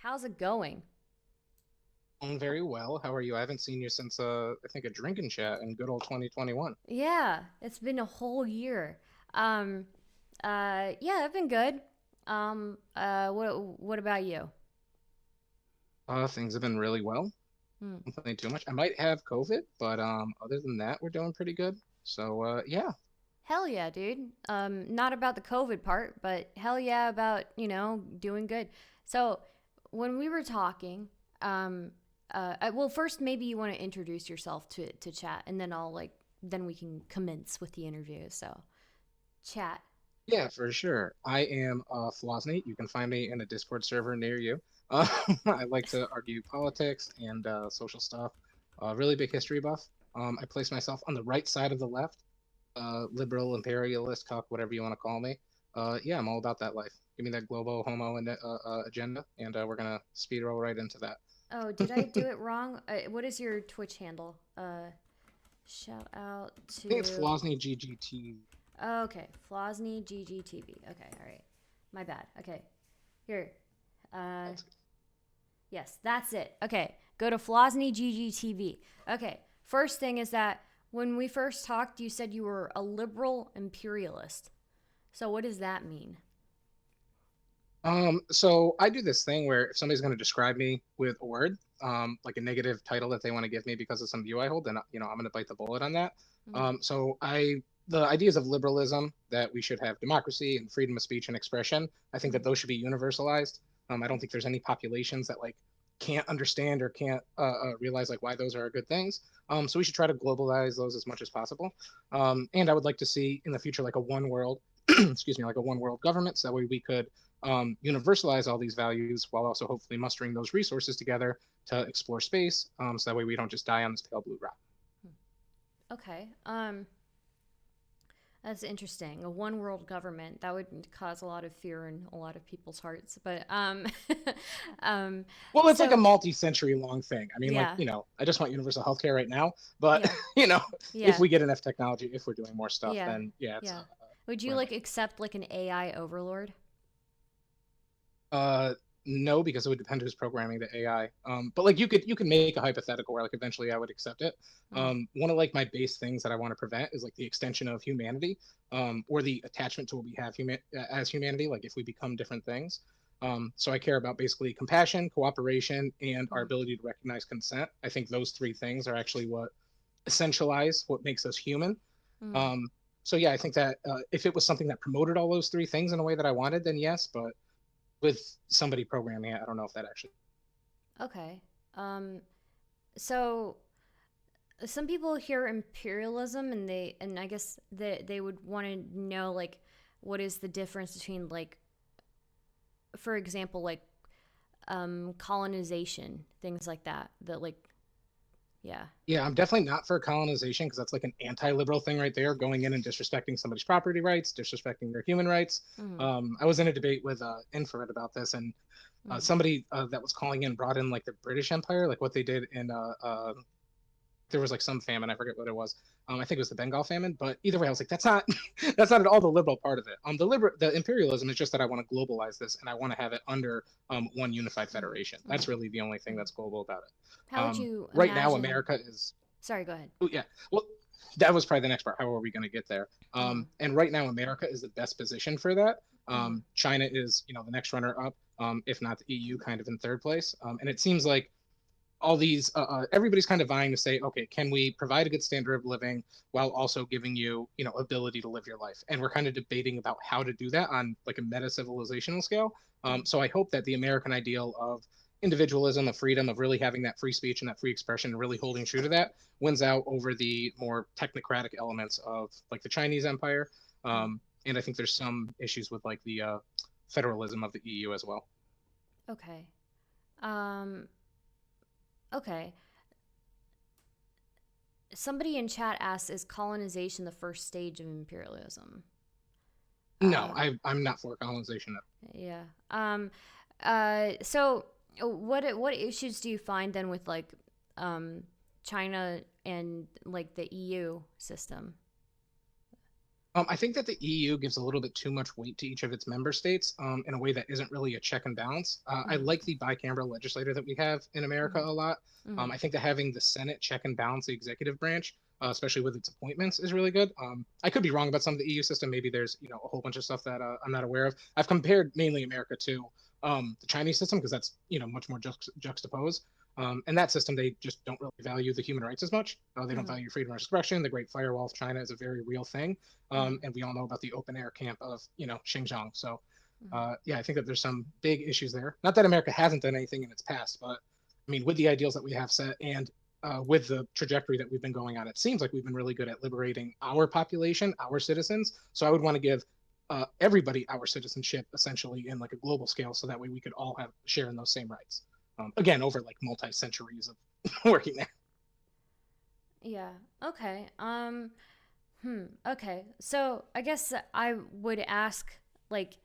How's it going? Doing very well. How are you? I haven't seen you since I think a drinking chat in good old 2021. Yeah, it's been a whole year. Um, yeah, I've been good. What about you? Things have been really well. Hmm. Nothing too much. I might have COVID, but other than that, we're doing pretty good. So yeah. Hell yeah, dude. Not about the COVID part, but hell yeah about, doing good. So, when we were talking, well, first maybe you want to introduce yourself to chat, and then then we can commence with the interview. So, chat. Yeah, for sure. I am Flosney. You can find me in a Discord server near you. I like to argue politics and social stuff. Really big history buff. I place myself on the right side of the left. Liberal, imperialist, cuck, whatever you want to call me. Yeah, I'm all about that life. Give me that global homo and agenda, and we're gonna speed roll right into that. Oh, did I do it wrong? What is your Twitch handle? Shout out I think it's to. Flosney GGT. Oh, okay, Flosney GGTV. Okay, all right. My bad. Okay, here. Uh, That's yes, that's it. Okay, go to Flosney GGTV. Okay, first thing is that when we first talked, you said you were a liberal imperialist. So what does that mean? So I do this thing where if somebody's going to describe me with a word, like a negative title that they want to give me because of some view I hold, then I'm going to bite the bullet on that. Mm, The ideas of liberalism that we should have democracy and freedom of speech and expression, I think that mm, those should be universalized. I don't think there's any populations that like can't understand or can't realize like why those are good things. So we should try to globalize those as much as possible. And I would like to see in the future like a one world, excuse me, like a one world government, so that way we could universalize all these values while also hopefully mustering those resources together to explore space. So that way we don't just die on this pale blue rock. mm. Okay. That's interesting. A one world government that would cause a lot of fear in a lot of people's hearts. But um, Well, it's like a so multi-century long thing. I mean, like, yeah, I just want universal healthcare right now, but yeah, you know, if yeah, we get enough technology, if we're doing more stuff, yeah, then yeah, it's yeah. Would you like win-win. accept like an AI overlord? Uh, no, because it would depend who's programming the AI. But like you could make a hypothetical where like eventually I would accept it. Mm, One of like my base things that I want to prevent is like the extension of humanity, or the attachment to what we have as humanity. Like if we become different things. So I care about basically compassion, cooperation, and our mm, ability to recognize consent. I think those three things are actually what essentialize what makes us human. mm. Um, so yeah, I think that if it was something that promoted all those three things in a way that I wanted, then yes. But with somebody programming it. I don't know if that actually. Okay. Um, so some people hear imperialism and I guess they would want to know like what is the difference between like for example like colonization things like that that like yeah. Yeah, I'm definitely not for colonization because that's like an anti-liberal thing right there, going in and disrespecting somebody's property rights, disrespecting their human rights. Mm, I was in a debate with Infrared about this, and mm, somebody that was calling in brought in like the British Empire, like what they did in there was like some famine. I forget what it was. I think it was the Bengal famine. But either way, I was like, that's not that's not at all the liberal part of it. The imperialism is just that I want to globalize this and I want to have it under one unified mm, federation. That's mm, really the only thing mm. that's global about it. How would you Right now, imagine? America is. Sorry, go ahead. Oh yeah, well, that was probably the next part. How are we going to get there? Mm, And right now, America is the best position for that. mm, China is, the next runner up, if not the EU, kind of in third place. And it seems like all these everybody's kind of vying to say, okay, can we provide a good standard of living while also giving you ability to live your life, and we're kind of debating about how to do that on like a meta civilizational scale. mm, So I hope that the American ideal of individualism, of freedom, of really having that free speech and that free expression and really holding true to that wins out over the more technocratic elements of like the Chinese empire. mm. And I think there's some issues with like the federalism of the EU as well. Okay. Um, okay. Somebody in chat asks, "Is colonization the first stage of imperialism?" No, Uh, I'm not for colonization. yeah. So what issues do you find then with like um China and like the EU system? I think that the EU gives a little bit too much weight to each of its member states in a way that isn't really a check and balance. I Mm-hmm. like the bicameral legislator that we have in America Mm-hmm. a lot. Mm-hmm. I think that having the Senate check and balance the executive branch, especially with its appointments, is really good. I could be wrong about some of the EU system. Maybe there's a whole bunch of stuff that I'm not aware of. I've compared mainly America to the Chinese system because that's much more juxtaposed. And that system, they just don't really value the human rights as much. They don't Mm-hmm. value freedom of expression. The Great Firewall of China is a very real thing. Mm-hmm. And we all know about the open air camp of Xinjiang. So Mm-hmm. yeah, I think that there's some big issues there. Not that America hasn't done anything in its past, but I mean, with the ideals that we have set and with the trajectory that we've been going on, it seems like we've been really good at liberating our population, our citizens. So I would want to give everybody our citizenship essentially in like a global scale, so that way we could all have share in those same rights. Again, over like multi centuries of working there. Yeah. Okay. Okay. So I guess I would ask, like,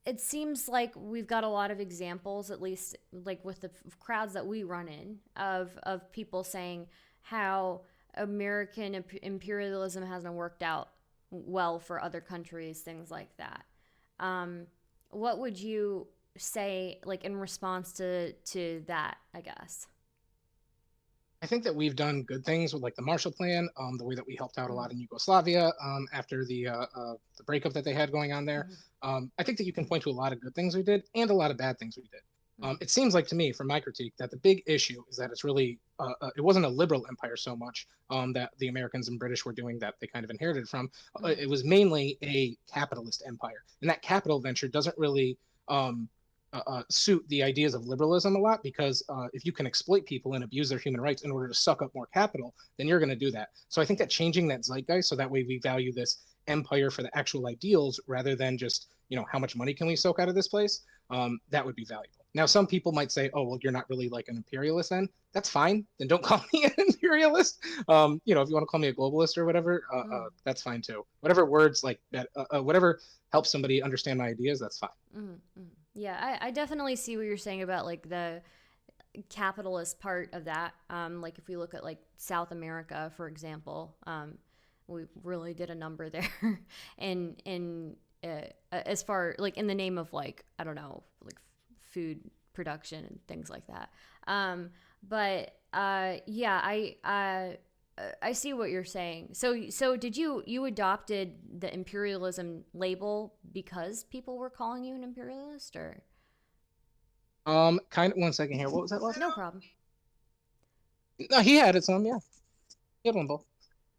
it seems like we've got a lot of examples, at least like with the crowds that we run in, of people saying how American imperialism hasn't worked out well for other countries, things like that. Um, what would you say, like in response to that? I guess. I think that we've done good things with like the Marshall Plan, the way that we helped out a Mm-hmm. lot in Yugoslavia after the breakup that they had going on there. Mm-hmm. I think that you can point to a lot of good things we did and a lot of bad things we did. Mm-hmm. It seems like to me, from my critique, that the big issue is that it's really it wasn't a liberal empire so much that the Americans and British were doing that they kind of inherited from. Mm-hmm. It was mainly a capitalist empire, and that capital venture doesn't really um, suit the ideas of liberalism a lot because if you can exploit people and abuse their human rights in order to suck up more capital, then you're going to do that. So I think that changing that zeitgeist so that way we value this empire for the actual ideals rather than just how much money can we soak out of this place, that would be valuable. Now some people might say, oh well, you're not really like an imperialist. Then that's fine, then don't call me an imperialist. If you want to call me a globalist or whatever, Mm-hmm. that's fine too. Whatever words like that, whatever helps somebody understand my ideas, that's fine. Mm-hmm. Yeah, I definitely see what you're saying about like the capitalist part of that. Like if we look at like South America, for example, we really did a number there, in as far like in the name of like I don't know like food production and things like that. But yeah, I see what you're saying. So did you adopted the imperialism label because people were calling you an imperialist, or Kind of. One second here. What was that last? no problem? No, he had it. Some, yeah. He had one, Bo.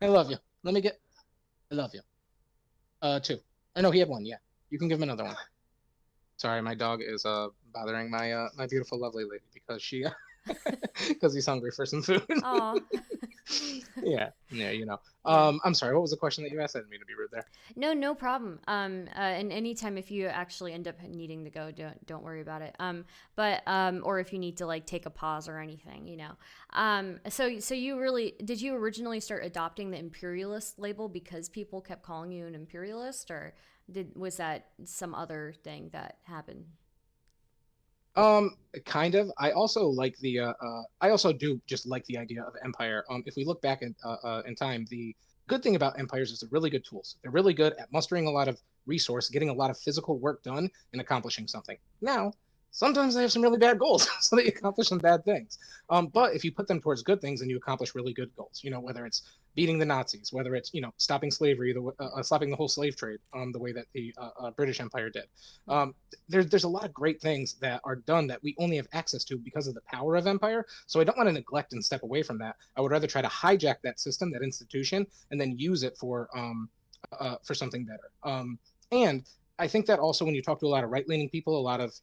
I love you. Let me get. I love you. Two. I know he had one. Yeah, you can give him another one. Sorry, my dog is bothering my beautiful lovely lady because she because he's hungry for some food. Oh, Yeah, yeah, yeah. I'm sorry. What was the question that you asked? I didn't mean to be rude there. No, no problem. And anytime if you actually end up needing to go, don't worry about it. But or if you need to like take a pause or anything, you know. So you really did you originally start adopting the imperialist label because people kept calling you an imperialist, or was that some other thing that happened? Kind of. I also like I also do just like the idea of empire. If we look back in time, the good thing about empires is they're really good tools. They're really good at mustering a lot of resource, getting a lot of physical work done, and accomplishing something. Now, sometimes they have some really bad goals, so they accomplish some bad things. Yeah. But if you put them towards good things, then you accomplish really good goals. Whether it's beating the Nazis, whether it's stopping slavery, stopping the whole slave trade, the way that the British Empire did. Mm-hmm. Um, there's a lot of great things that are done that we only have access to because of the power of empire. So I don't want to neglect and step away from that. I would rather try to hijack that system, that institution, and then use it for something better. And I think that also when you talk to a lot of right leaning people, a lot of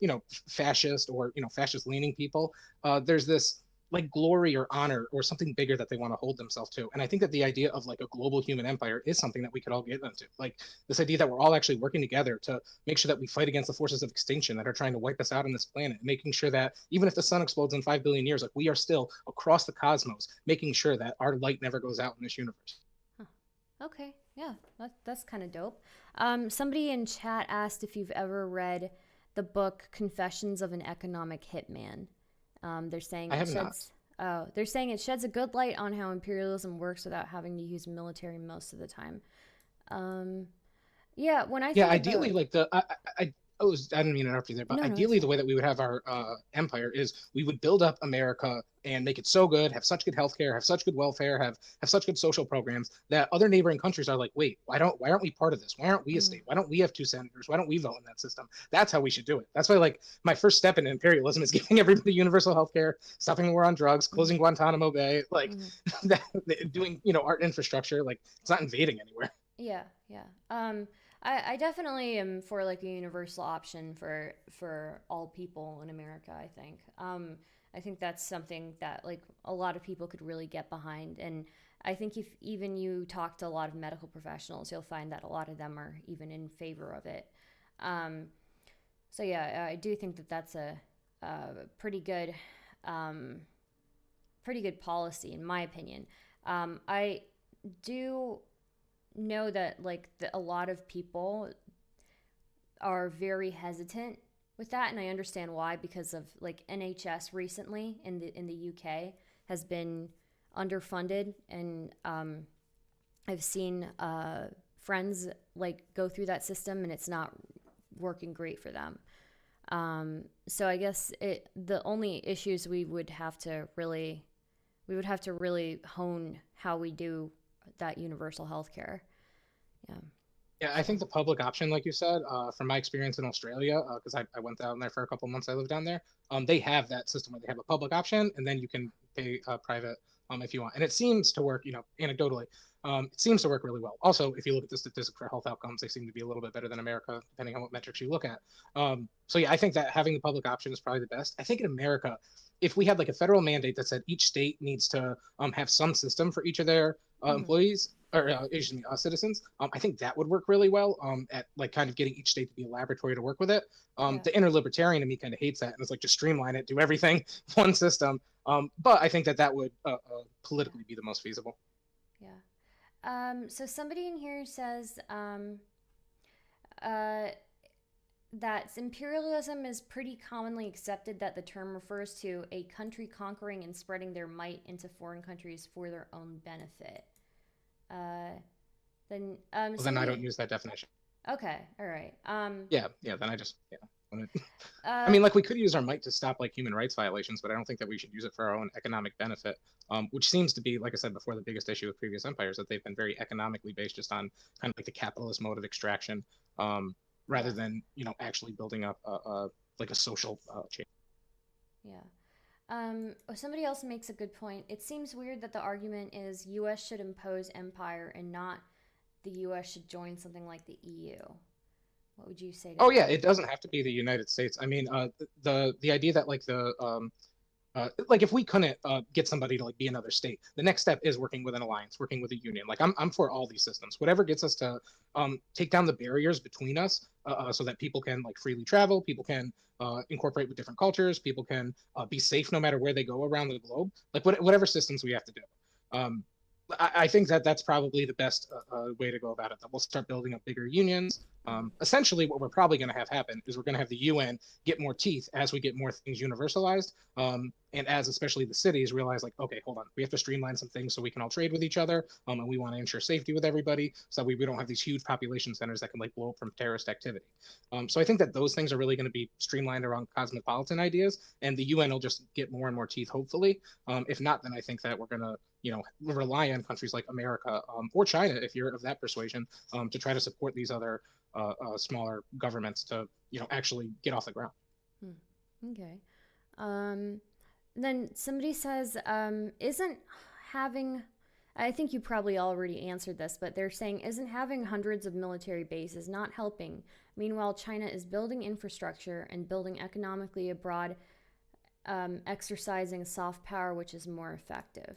fascist or fascist leaning people, there's this like glory or honor or something bigger that they want to hold themselves to. And I think that the idea of like a global human empire is something that we could all get into. Like this idea that we're all actually working together to make sure that we fight against the forces of extinction that are trying to wipe us out on this planet, making sure that even if the sun explodes in 5 billion years, like we are still across the cosmos, making sure that our light never goes out in this universe. Huh. Okay. Yeah, that's kind of dope. Somebody in chat asked if you've ever read the book Confessions of an Economic Hitman. They're saying I it have not. sheds. Oh, they're saying it sheds a good light on how imperialism works without having to use military most of the time. Um, yeah, when I Yeah, think of ideally, the like I didn't mean to interrupt you there, but no, no, it's ideally, the fine. way that we would have our empire is we would build up America and make it so good, have such good healthcare, have such good welfare, have such good social programs that other neighboring countries are like, wait, why aren't we part of this? Why aren't we a Mm, state? Why don't we have two senators? Why don't we vote in that system? That's how we should do it. That's why like my first step in imperialism is giving everybody universal healthcare, stopping the war on drugs, mm, closing Guantanamo Bay, like mm. that, doing art infrastructure. Like it's not invading anywhere. Yeah, yeah. I definitely am for like a universal option for all people in America. I think that's something that like a lot of people could really get behind, and I think if even you talk to a lot of medical professionals, you'll find that a lot of them are even in favor of it. Um, so yeah, I do think that that's a pretty good, um, pretty good policy in my opinion. I do know that like a lot of people are very hesitant with that, and I understand why, because of like NHS recently in the UK has been underfunded, and I've seen friends like go through that system and it's not working great for them. So I guess the only issues we would have to really hone how we do that universal health care. Yeah. Yeah, I So. think the public option, like you said, from my experience in Australia, because I went down there for a couple of months, I lived down there. They have that system where they have a public option, and then you can pay private if you want. And it seems to work, anecdotally, it seems to work really well. Also, if you look at the statistics for health outcomes, they seem to be a little bit better than America, depending on what metrics you look at. So yeah, I think that having the public option is probably the best. I think in America, if we had like a federal mandate that said each state needs to have some system for each of their Mm-hmm. employees, or citizens. I think that would work really well at like kind of getting each state to be a laboratory to work with it. Yeah. The inner libertarian in me kind of hates that, and it's like just streamline it, do everything one system. But I think that would Yeah. politically be the most feasible. Yeah. So somebody in here says uh, that imperialism is pretty commonly accepted, that the term refers to a country conquering and spreading their might into foreign countries for their own benefit. Uh, then Well, then I don't somebody. use that definition. Okay. All right. Yeah. Then yeah. I Uh, mean, like we could use our might to stop like human rights violations, but I don't think that we should use it for our own economic benefit, which seems to be, like I said before, the biggest issue with previous empires, that they've been very economically based, just on kind of like the capitalist mode of extraction, rather yeah. than actually building up like a social change. Yeah. Somebody else makes a good point. It seems weird that the argument is U.S. should impose empire and not the U.S. should join something like the EU. What would you say to Oh yeah, that? it doesn't have to be the United States. I mean, the idea that like like if we couldn't get somebody to like be another state, the next step is working with an alliance, working with a union. Like I'm for all these systems, whatever gets us to take down the barriers between us, so that people can like freely travel, people can incorporate with different cultures, people can be safe no matter where they go around the globe. Like whatever systems we have to do. Um, I think that that's probably the best way to go about it. That we'll start building up bigger unions. Mm-hmm. Essentially, what we're probably going to have happen is we're going to have the UN get more teeth as we get more things universalized, and as especially the cities realize, like, okay, hold on, we have to streamline some things so we can all trade with each other, and we want to ensure safety with everybody, so we don't have these huge population centers that can like blow up from terrorist activity. So I think that those things are really going to be streamlined around cosmopolitan ideas, and the UN will just get more and more teeth, hopefully. If not, then I think that we're going to rely on countries like America, or China, if you're of that persuasion, to try to support these other smaller governments to actually get off the ground. Hmm. Okay. Um, then somebody says, isn't having, I think you probably already answered this, but they're saying, isn't having hundreds of military bases not helping? Meanwhile, China is building infrastructure and building economically abroad, exercising soft power, which is more effective.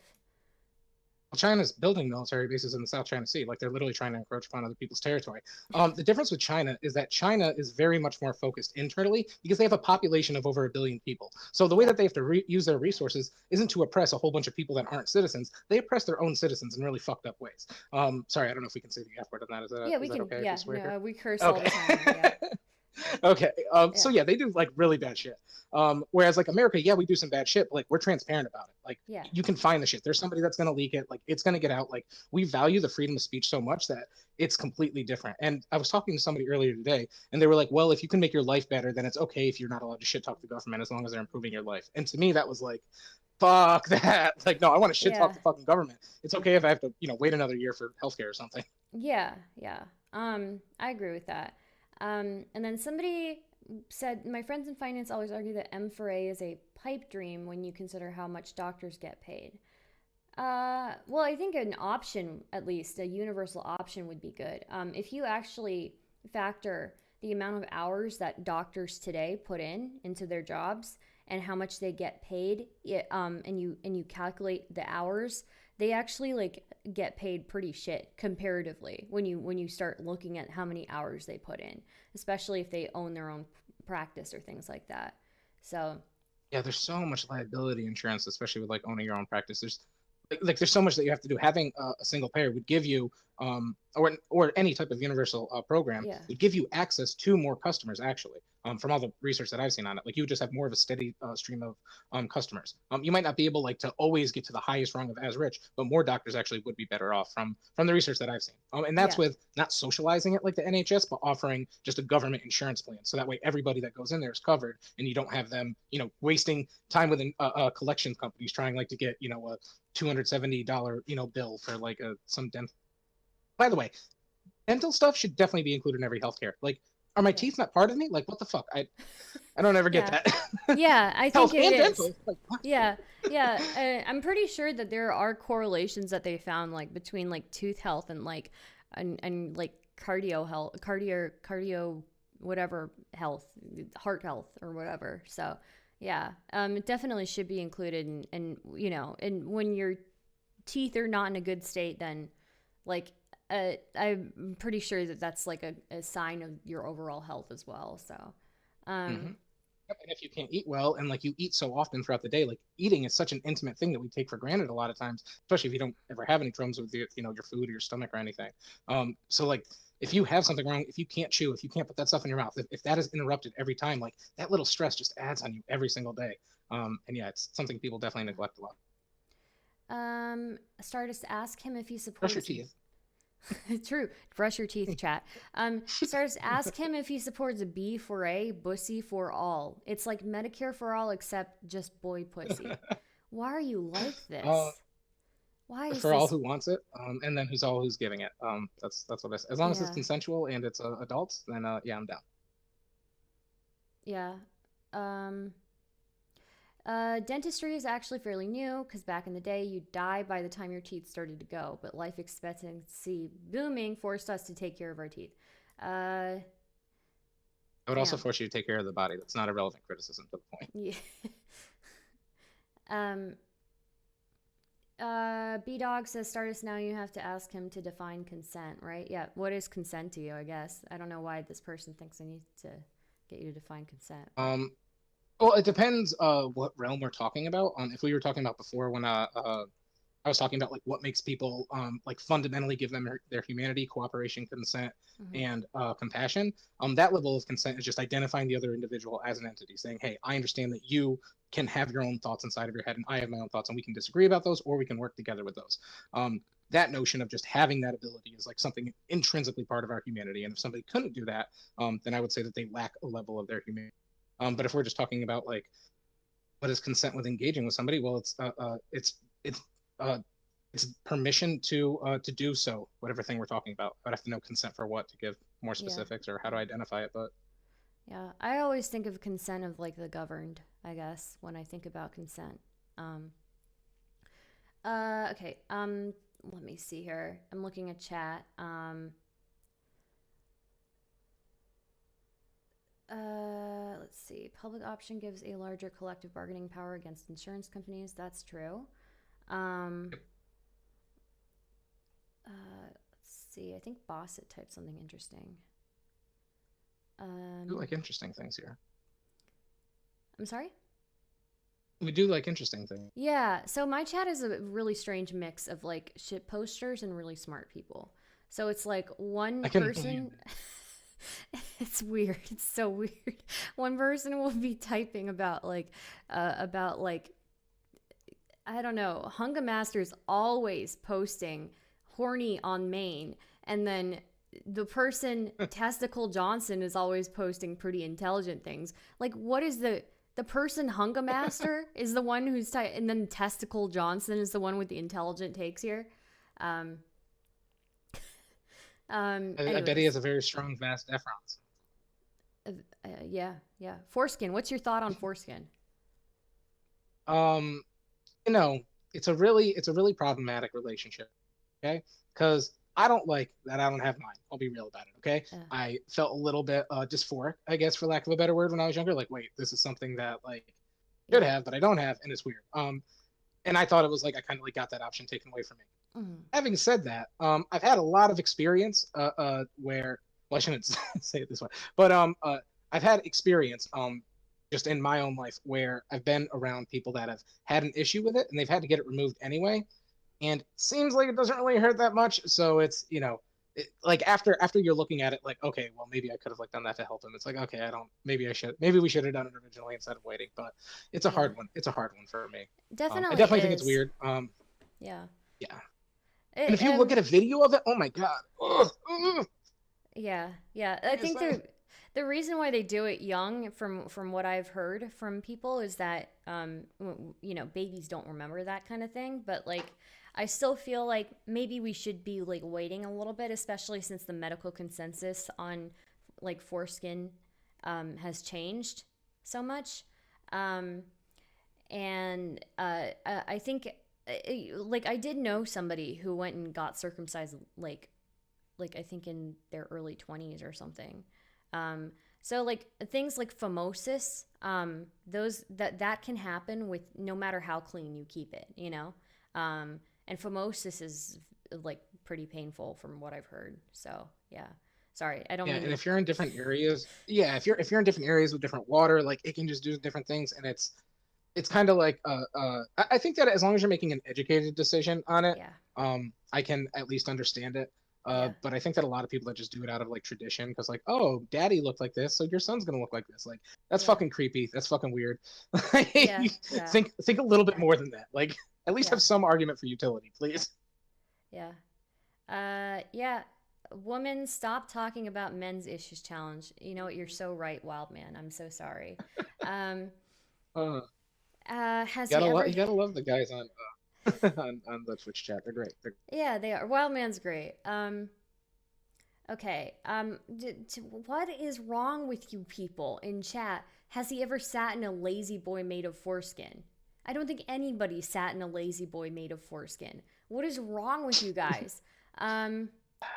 China's building military bases in the South China Sea, like they're literally trying to encroach upon other people's territory. The difference with China is that China is very much more focused internally because they have a population of over 1 billion people. So the way Yeah. that they have to use their resources isn't to oppress a whole bunch of people that aren't citizens. They oppress their own citizens in really fucked up ways. Sorry, I don't know if we can say the F word on that. Yeah, we Is that can. okay if we Yeah, swear no, here? we curse all the Okay. time here. Yeah. Okay. So Yeah. yeah, they do like really bad shit. Whereas like America, yeah, we do some bad shit, but like we're transparent about it. Like Yeah. you can find the shit. There's somebody that's gonna leak it. Like it's gonna get out. Like we value the freedom of speech so much that it's completely different. And I was talking to somebody earlier today, and they were like, "Well, if you can make your life better, then it's okay if you're not allowed to shit talk the government as long as they're improving your life." And to me, that was like, fuck that. Like, no, I want to shit talk Yeah. the fucking government. It's okay if I have to, wait another year for healthcare or something. Yeah. Yeah. I agree with that. And then somebody said, my friends in finance always argue that M4A is a pipe dream when you consider how much doctors get paid. Well, I think an option, at least a universal option, would be good. If you actually factor the amount of hours that doctors today put into their jobs and how much they get paid, and you calculate the hours, they actually like get paid pretty shit comparatively when you start looking at how many hours they put in, especially if they own their own practice or things like that. So Yeah, there's so much liability insurance, especially with like owning your own practice. There's there's so much that you have to do. Having a single payer would give you, or any type of universal program yeah, would give you access to more customers. Actually, from all the research that I've seen on it, like you would just have more of a steady stream of customers. You might not be able like to always get to the highest rung of as rich, but more doctors actually would be better off from the research that I've seen. And that's yeah, with not socializing it like the NHS, but offering just a government insurance plan, so that way everybody that goes in there is covered, and you don't have them, wasting time with collection companies trying like to get a $270 bill for like some dental. By the way, dental stuff should definitely be included in every healthcare. Like, are my yeah. teeth not part of me? Like, what the fuck? I don't ever get Yeah. that. Yeah, I think Health it and is. dental. Like, what? Yeah. Yeah, I'm pretty sure that there are correlations that they found like between like tooth health and like and like cardio health, cardio whatever health, heart health or whatever. So, yeah. It definitely should be included and when your teeth are not in a good state then like I'm pretty sure that that's like a sign of your overall health as well. So, Mm-hmm. um Yep. And if you can't eat well and like you eat so often throughout the day, like eating is such an intimate thing that we take for granted a lot of times, especially if you don't ever have any problems with your food or your stomach or anything. So like if you have something wrong, if you can't chew, if you can't put that stuff in your mouth, if that is interrupted every time, like that little stress just adds on you every single day. And yeah, it's something people definitely neglect a lot. Stardust ask him if he Brush your supports. teeth. True. Brush your teeth, chat. Stardust ask him if he supports B for A, bussy for all. It's like Medicare for all except just boy pussy. Why are you like uh, this? Why is for all this? who wants it, and then who's giving it. That's what I say. As long as it's Yeah. consensual and it's adults, then yeah, I'm down. Yeah. Um. Dentistry is actually fairly new because back in the day, you'd die by the time your teeth started to go, but life expectancy booming forced us to take care of our teeth. Uh, I would also damn. force you to take care of the body. That's not a relevant criticism to the point. Yeah. um, B Dog says, Stardust, now you have to ask him to define consent, right? Yeah. What is consent to you, I guess? I don't know why this person thinks I need to get you to define consent, but Well, it depends what realm we're talking about. If we were talking about before when I was talking about like what makes people like fundamentally give them their humanity, cooperation, consent, mm-hmm. and compassion. That level of consent is just identifying the other individual as an entity, saying, "Hey, I understand that you can have your own thoughts inside of your head, and I have my own thoughts, and we can disagree about those, or we can work together with those." That notion of just having that ability is like something intrinsically part of our humanity, and if somebody couldn't do that, then I would say that they lack a level of their humanity. But if we're just talking about like what is consent with engaging with somebody, well, it's uh, it's permission to do so, whatever thing we're talking about. I'd have to know consent for what to give more Yeah. specifics or how to identify it. But Yeah. I always think of consent of like the governed, I guess, when I think about consent. Um, okay. Let me see here. I'm looking at chat. Let's see. Public option gives a larger collective bargaining power against insurance companies. That's true. Um, let's see. I think Bosset typed something interesting. we do like interesting things here. I'm sorry? We do like interesting things. Yeah, so my chat is a really strange mix of like shit posters and really smart people. So it's like one I can believe person it. It's weird. It's so weird. One person will be typing about like I don't know. Hunga Master's always posting horny on main, and then the person Testicle Johnson is always posting pretty intelligent things. Like, what is the person Hunga Master is the one who's and then Testicle Johnson is the one with the intelligent takes here. Um, I bet he anyways, has a very strong, vast deference. yeah, yeah. Foreskin. What's your thought on Foreskin? Um, you know, it's a really problematic relationship. Okay, because I don't like that I don't have mine. I'll be real about it. Okay, Uh, I felt a little bit dysphoric, I guess, for lack of a better word, when I was younger. Like, wait, this is something that like should yeah. have, but I don't have, and it's weird. And I thought it was like I kind of like got that option taken away from me. Mm, Having said that, I've had a lot of experience where, well, I shouldn't say it this way, but I've had experience just in my own life where I've been around people that have had an issue with it and they've had to get it removed anyway, and seems like it doesn't really hurt that much. So it's like after you're looking at it, like, okay, well, maybe I could have like done that to help him. It's like, okay, I don't, maybe we should have done it originally instead of waiting, but it's a yeah. hard one. It's a hard one for me. I Definitely definitely think it's is. weird. Yeah. Yeah. And It, if you look at a video of it, oh my god. Ugh, ugh. yeah, yeah. I Like I think said, the reason why they do it young, from what I've heard from people, is that babies don't remember that kind of thing. But like, I still feel like maybe we should be like waiting a little bit, especially since the medical consensus on like foreskin has changed so much. Um, and I think like I did know somebody who went and got circumcised like I think in their early 20s or something. Um, so like things like phimosis, those that can happen with no matter how clean you keep it, you know. And phimosis is like pretty painful from what I've heard. So yeah, sorry, I don't yeah, mean and to. if you're in different areas, yeah, if you're in different areas with different water, like it can just do different things, and it's kind of like I think that as long as you're making an educated decision on it, Yeah, I can at least understand it. yeah, But I think that a lot of people that just do it out of like tradition, because like, oh, daddy looked like this, so your son's gonna look like this. Like that's yeah, fucking creepy. That's fucking weird. yeah, yeah, Think a little bit more than that. Like at least yeah, have some argument for utility, please. yeah. Yeah. Woman, stop talking about men's issues challenge. You know what? You're so right, Wild Man. I'm so sorry. Um, Uh, has he ever? you gotta love the guys on on the Twitch chat. They're great. Yeah, they are. Wild Man's great. Okay. What is wrong with you people in chat? Has he ever sat in a lazy boy made of foreskin? I don't think anybody sat in a lazy boy made of foreskin. What is wrong with you guys? Um,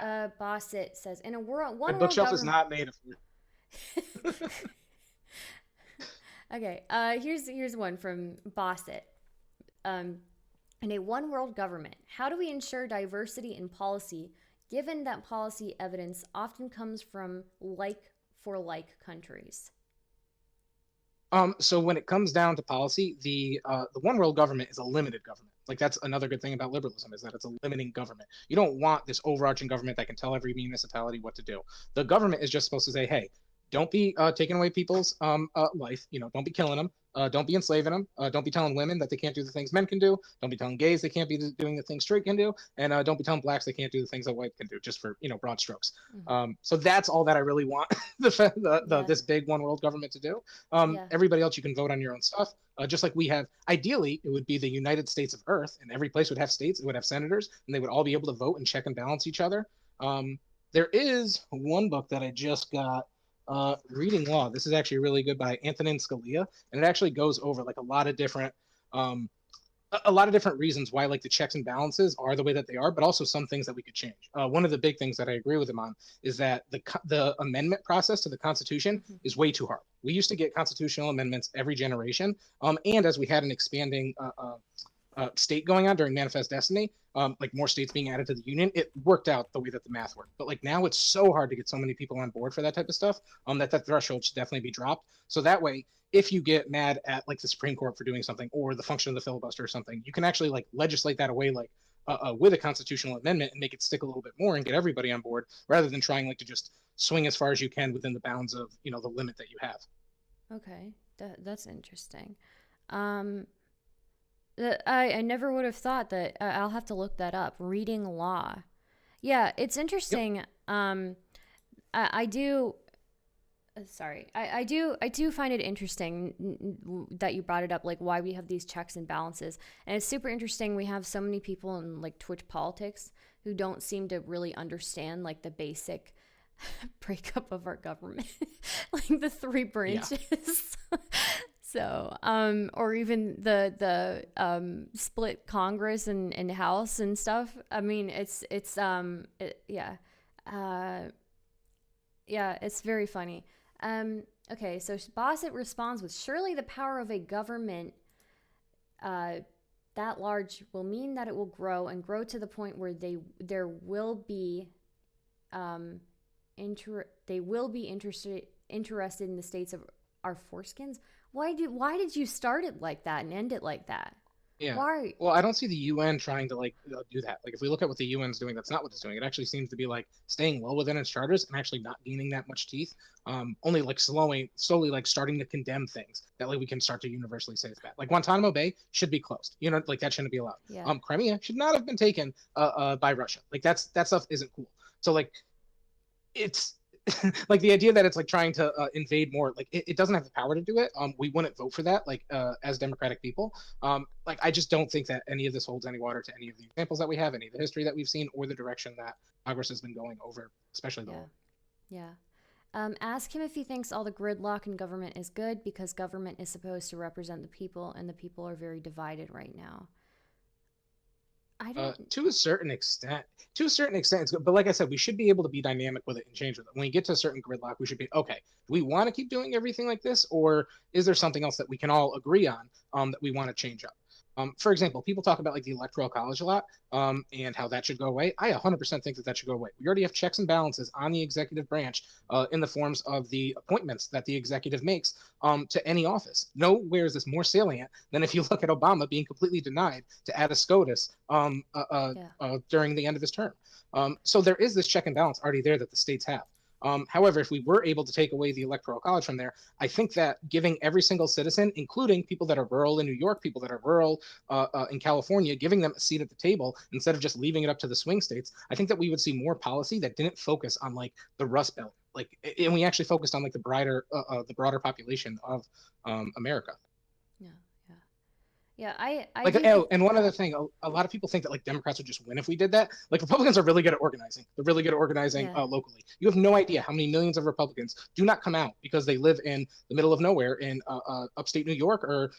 Bossit says, in a world, My one world bookshelf is government. not made of. Okay. Here's one from Bossit. Um, in a one world government, how do we ensure diversity in policy given that policy evidence often comes from like for like countries? So when it comes down to policy, the one world government is a limited government. Like that's another good thing about liberalism is that it's a limiting government. You don't want this overarching government that can tell every municipality what to do. The government is just supposed to say, hey, don't be taking away people's life. Don't be killing them. Don't be enslaving them. Don't be telling women that they can't do the things men can do. Don't be telling gays they can't be doing the things straight can do. And don't be telling blacks they can't do the things that white can do. Just for broad strokes. Mm-hmm. So that's all that I really want Yeah, this big one world government to do. yeah, Everybody else, you can vote on your own stuff. Just like we have, ideally, it would be the United States of Earth, and every place would have states, it would have senators, and they would all be able to vote and check and balance each other. Um, there is one book that I just got, Reading Law. This is actually really good by Antonin Scalia, and it actually goes over like um, a lot of different reasons why like the checks and balances are the way that they are, but also some things that we could change. One of the big things that I agree with him on is that the amendment process to the Constitution mm-hmm. is way too hard. We used to get constitutional amendments every generation, and as we had an expanding state going on during Manifest Destiny, like more states being added to the union, it worked out the way that the math worked. But like now, it's so hard to get so many people on board for that type of stuff. That threshold should definitely be dropped. So that way, if you get mad at like the Supreme Court for doing something or the function of the filibuster or something, you can actually like legislate that away, like with a constitutional amendment and make it stick a little bit more and get everybody on board, rather than trying like to just swing as far as you can within the bounds of the limit that you have. Okay, that's interesting. Um, I never would have thought that. I'll have to look that up. Reading law. Yeah, it's Yep. interesting. I do. Sorry, I do find it interesting that you brought it up, like why we have these checks and balances, and it's super interesting. We have so many people in like Twitch politics who don't seem to really understand like the basic breakup of our government, like the three Yeah. branches. So, or even the split Congress and House and stuff. I mean, yeah, uh, yeah, it's very funny. Okay, so Bossett responds with, surely the power of a government uh, that large will mean that it will grow and grow to the point where there will be um, they will be interested in the states of our foreskins. Why did you start it like that and end it like that? Yeah. Why? Well, I don't see the UN trying to like do that. Like if we look at what the UN's doing, that's not what it's doing. It actually seems to be like staying well within its charters and actually not gaining that much teeth. Only like slowly like starting to condemn things that like we can start to universally say it's bad. Like Guantanamo Bay should be closed. Like that shouldn't be allowed. Yeah, Crimea should not have been taken by Russia. Like that stuff isn't cool. So like it's like the idea that it's like trying to invade more, like it doesn't have the power to do it. We wouldn't vote for that, like as democratic people. Like I just don't think that any of this holds any water to any of the examples that we have, any of the history that we've seen, or the direction that Congress has been going over, especially the yeah, war. yeah. Ask him if he thinks all the gridlock in government is good because government is supposed to represent the people and the people are very divided right now. I don't. To a certain extent, it's good. But like I said, we should be able to be dynamic with it and change with it. When we get to a certain gridlock, we should be okay. Do we want to keep doing everything like this, or is there something else that we can all agree on that we want to change up? For example, people talk about like the electoral college a lot and how that should go away. I 100% think that that should go away. We already have checks and balances on the executive branch in the forms of the appointments that the executive makes to any office. Nowhere is this more salient than if you look at Obama being completely denied to add a SCOTUS Yeah, during the end of his term. So there is this check and balance already there that the states have. However, if we were able to take away the electoral college from there, I think that giving every single citizen, including people that are rural in New York, people that are rural in California, giving them a seat at the table instead of just leaving it up to the swing states, I think that we would see more policy that didn't focus on like the Rust Belt, like, and we actually focused on like the broader population of America. yeah, yeah, yeah. I Like, do oh, think. and one other thing, a lot of people think that like Democrats would just win if we did that. Like Republicans are really good at organizing. They're really good at organizing Yeah, locally. You have no idea how many millions of Republicans do not come out because they live in the middle of nowhere in upstate New York or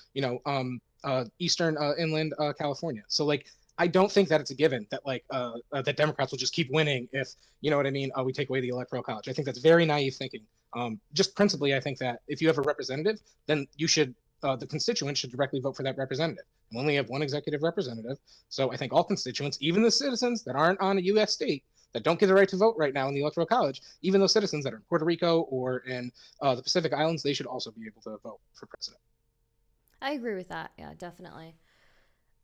eastern inland California. So like, I don't think that it's a given that like that Democrats will just keep winning if you know what I mean. We take away the electoral college. I think that's very naive thinking. Just principally, I think that if you have a representative, then you should the constituents should directly vote for that representative. We only have one executive representative. So I think all constituents, even the citizens that aren't on a U.S. state, that don't get the right to vote right now in the Electoral College, even those citizens that are in Puerto Rico or in the Pacific Islands, they should also be able to vote for president. I agree with that. Yeah, definitely.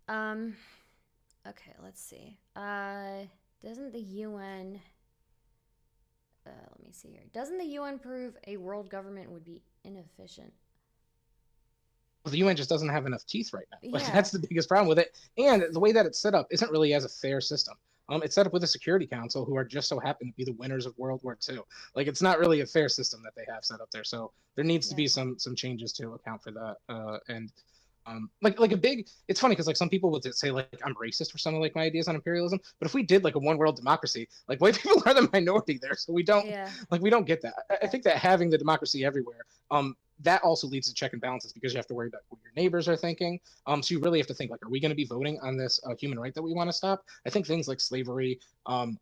Um. Okay, let's see. Doesn't the UN? Let me see here. Doesn't the UN prove a world government would be inefficient? The UN just doesn't have enough teeth right now. Like Yeah, that's the biggest problem with it. And the way that it's set up isn't really as a fair system. It's set up with a Security Council who are just so happen to be the winners of World War II. Like it's not really a fair system that they have set up there. So there needs to yeah, be some changes to account for that. And like a big, it's funny because like some people would say like I'm racist for some of like my ideas on imperialism, but if we did like a one world democracy, like white people are the minority there, so yeah. we don't get that. I think that having the democracy everywhere, that also leads to check and balances because you have to worry about what your neighbors are thinking. So you really have to think like, are we going to be voting on this human right that we want to stop? I think things like slavery,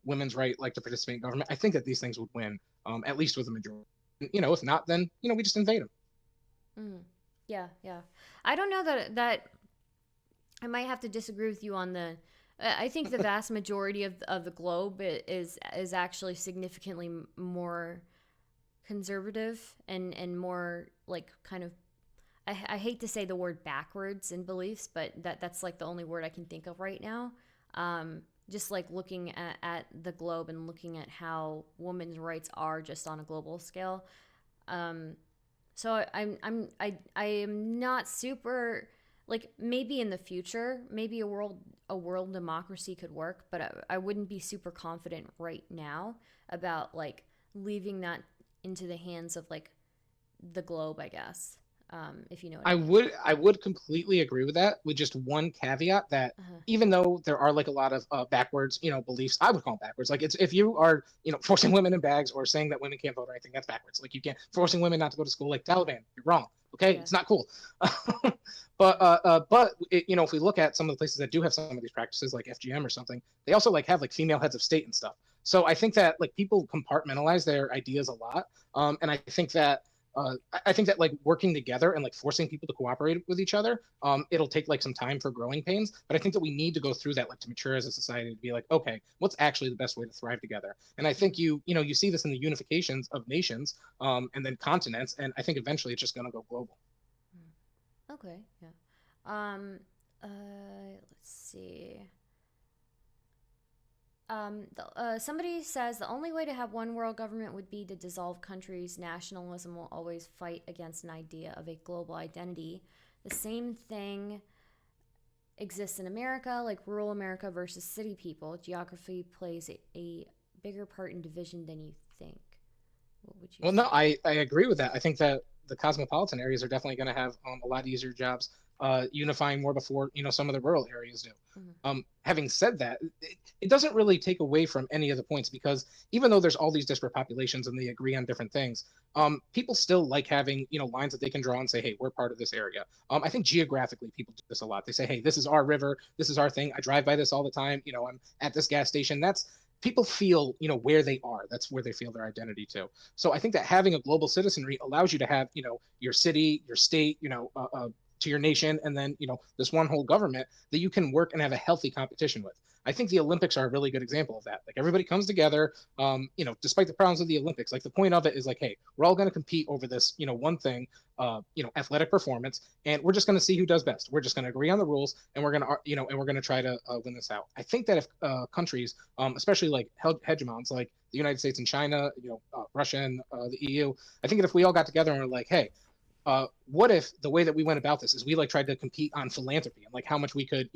women's right, like to participate in government. I think that these things would win, at least with a majority. If not, then we just invade them. Mm. Yeah, yeah. I don't know that I might have to disagree with you on the. I think the vast majority of the globe is actually significantly more conservative and more like kind of. I hate to say the word backwards in beliefs, but that's like the only word I can think of right now. Just like looking at the globe and looking at how women's rights are just on a global scale. Um, so I am not super like maybe in the future maybe a world democracy could work, but I wouldn't be super confident right now about like leaving that into the hands of like the globe, I guess. If you know what I mean. I would completely agree with that, with just one caveat that Uh-huh. even though there are like a lot of backwards, beliefs, I would call them backwards. Like it's if you are, forcing women in bags or saying that women can't vote or anything, that's backwards. Like you can't Right. forcing women not to go to school, like Taliban, you're wrong. Okay, Yeah. it's not cool. If we look at some of the places that do have some of these practices, like FGM or something, they also like have like female heads of state and stuff. So I think that like people compartmentalize their ideas a lot, and I think that like working together and like forcing people to cooperate with each other, it'll take like some time for growing pains. But I think that we need to go through that like to mature as a society to be like, okay, what's actually the best way to thrive together? And I think Mm-hmm. you see this in the unifications of nations, and then continents, and I think eventually it's just going to go global. Okay. Yeah. Um. Let's see. Somebody says the only way to have one world government would be to dissolve countries. Nationalism will always fight against an idea of a global identity. The same thing exists in America, like rural America versus city people. Geography plays a bigger part in division than you think. What would you Well, no, say? I agree with that. I think that the cosmopolitan areas are definitely going to have a lot easier jobs unifying more before some of the rural areas do. Mm-hmm. Having said that, it doesn't really take away from any of the points because even though there's all these disparate populations and they agree on different things, people still like having lines that they can draw and say, hey, we're part of this area. I think geographically people do this a lot. They say, hey, this is our river, this is our thing. I drive by this all the time. I'm at this gas station. That's people feel where they are. That's where they feel their identity too. So I think that having a global citizenry allows you to have, your city, your state, to your nation, and then, this one whole government that you can work and have a healthy competition with. I think the Olympics are a really good example of that. Like everybody comes together, despite the problems of the Olympics, like the point of it is like, hey, we're all going to compete over this, one thing, athletic performance, and we're just going to see who does best. We're just going to agree on the rules, and we're going to, and we're going to try to win this out. I think that if countries, especially like hegemons like the United States and China, Russia and the EU. I think that if we all got together and were like, hey, what if the way that we went about this is we like tried to compete on philanthropy and like how much we could,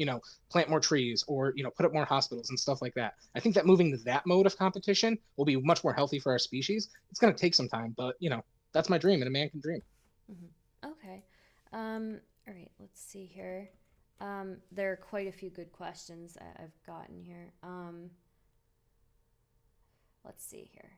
plant more trees or put up more hospitals and stuff like that. I think that moving to that mode of competition will be much more healthy for our species. It's going to take some time, but that's my dream, and a man can dream. Mm-hmm. Okay. All right. Let's see here. There are quite a few good questions I've gotten here. Let's see here.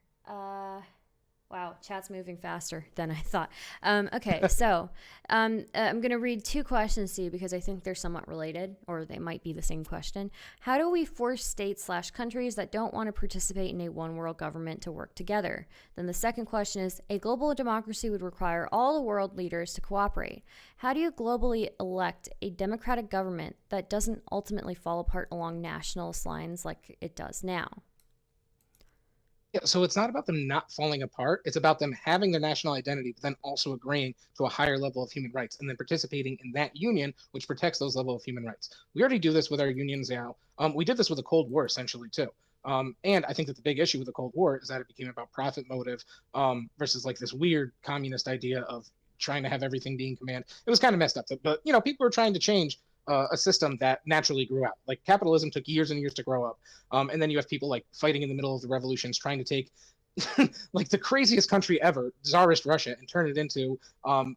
Wow, chat's moving faster than I thought. Okay, so I'm going to read two questions to you because I think they're somewhat related, or they might be the same question. How do we force states/countries that don't want to participate in a one world government to work together? Then the second question is a global democracy would require all the world leaders to cooperate. How do you globally elect a democratic government that doesn't ultimately fall apart along nationalist lines like it does now? Yeah, so it's not about them not falling apart. It's about them having their national identity, but then also agreeing to a higher level of human rights and then participating in that union, which protects those level of human rights. We already do this with our unions now. We did this with the Cold War essentially too. And I think that the big issue with the Cold War is that it became about profit motive versus like this weird communist idea of trying to have everything being command. It was kind of messed up, but people were trying to change a system that naturally grew out. Like capitalism took years and years to grow up. And then you have people like fighting in the middle of the revolutions, trying to take like the craziest country ever, Tsarist Russia, and turn it into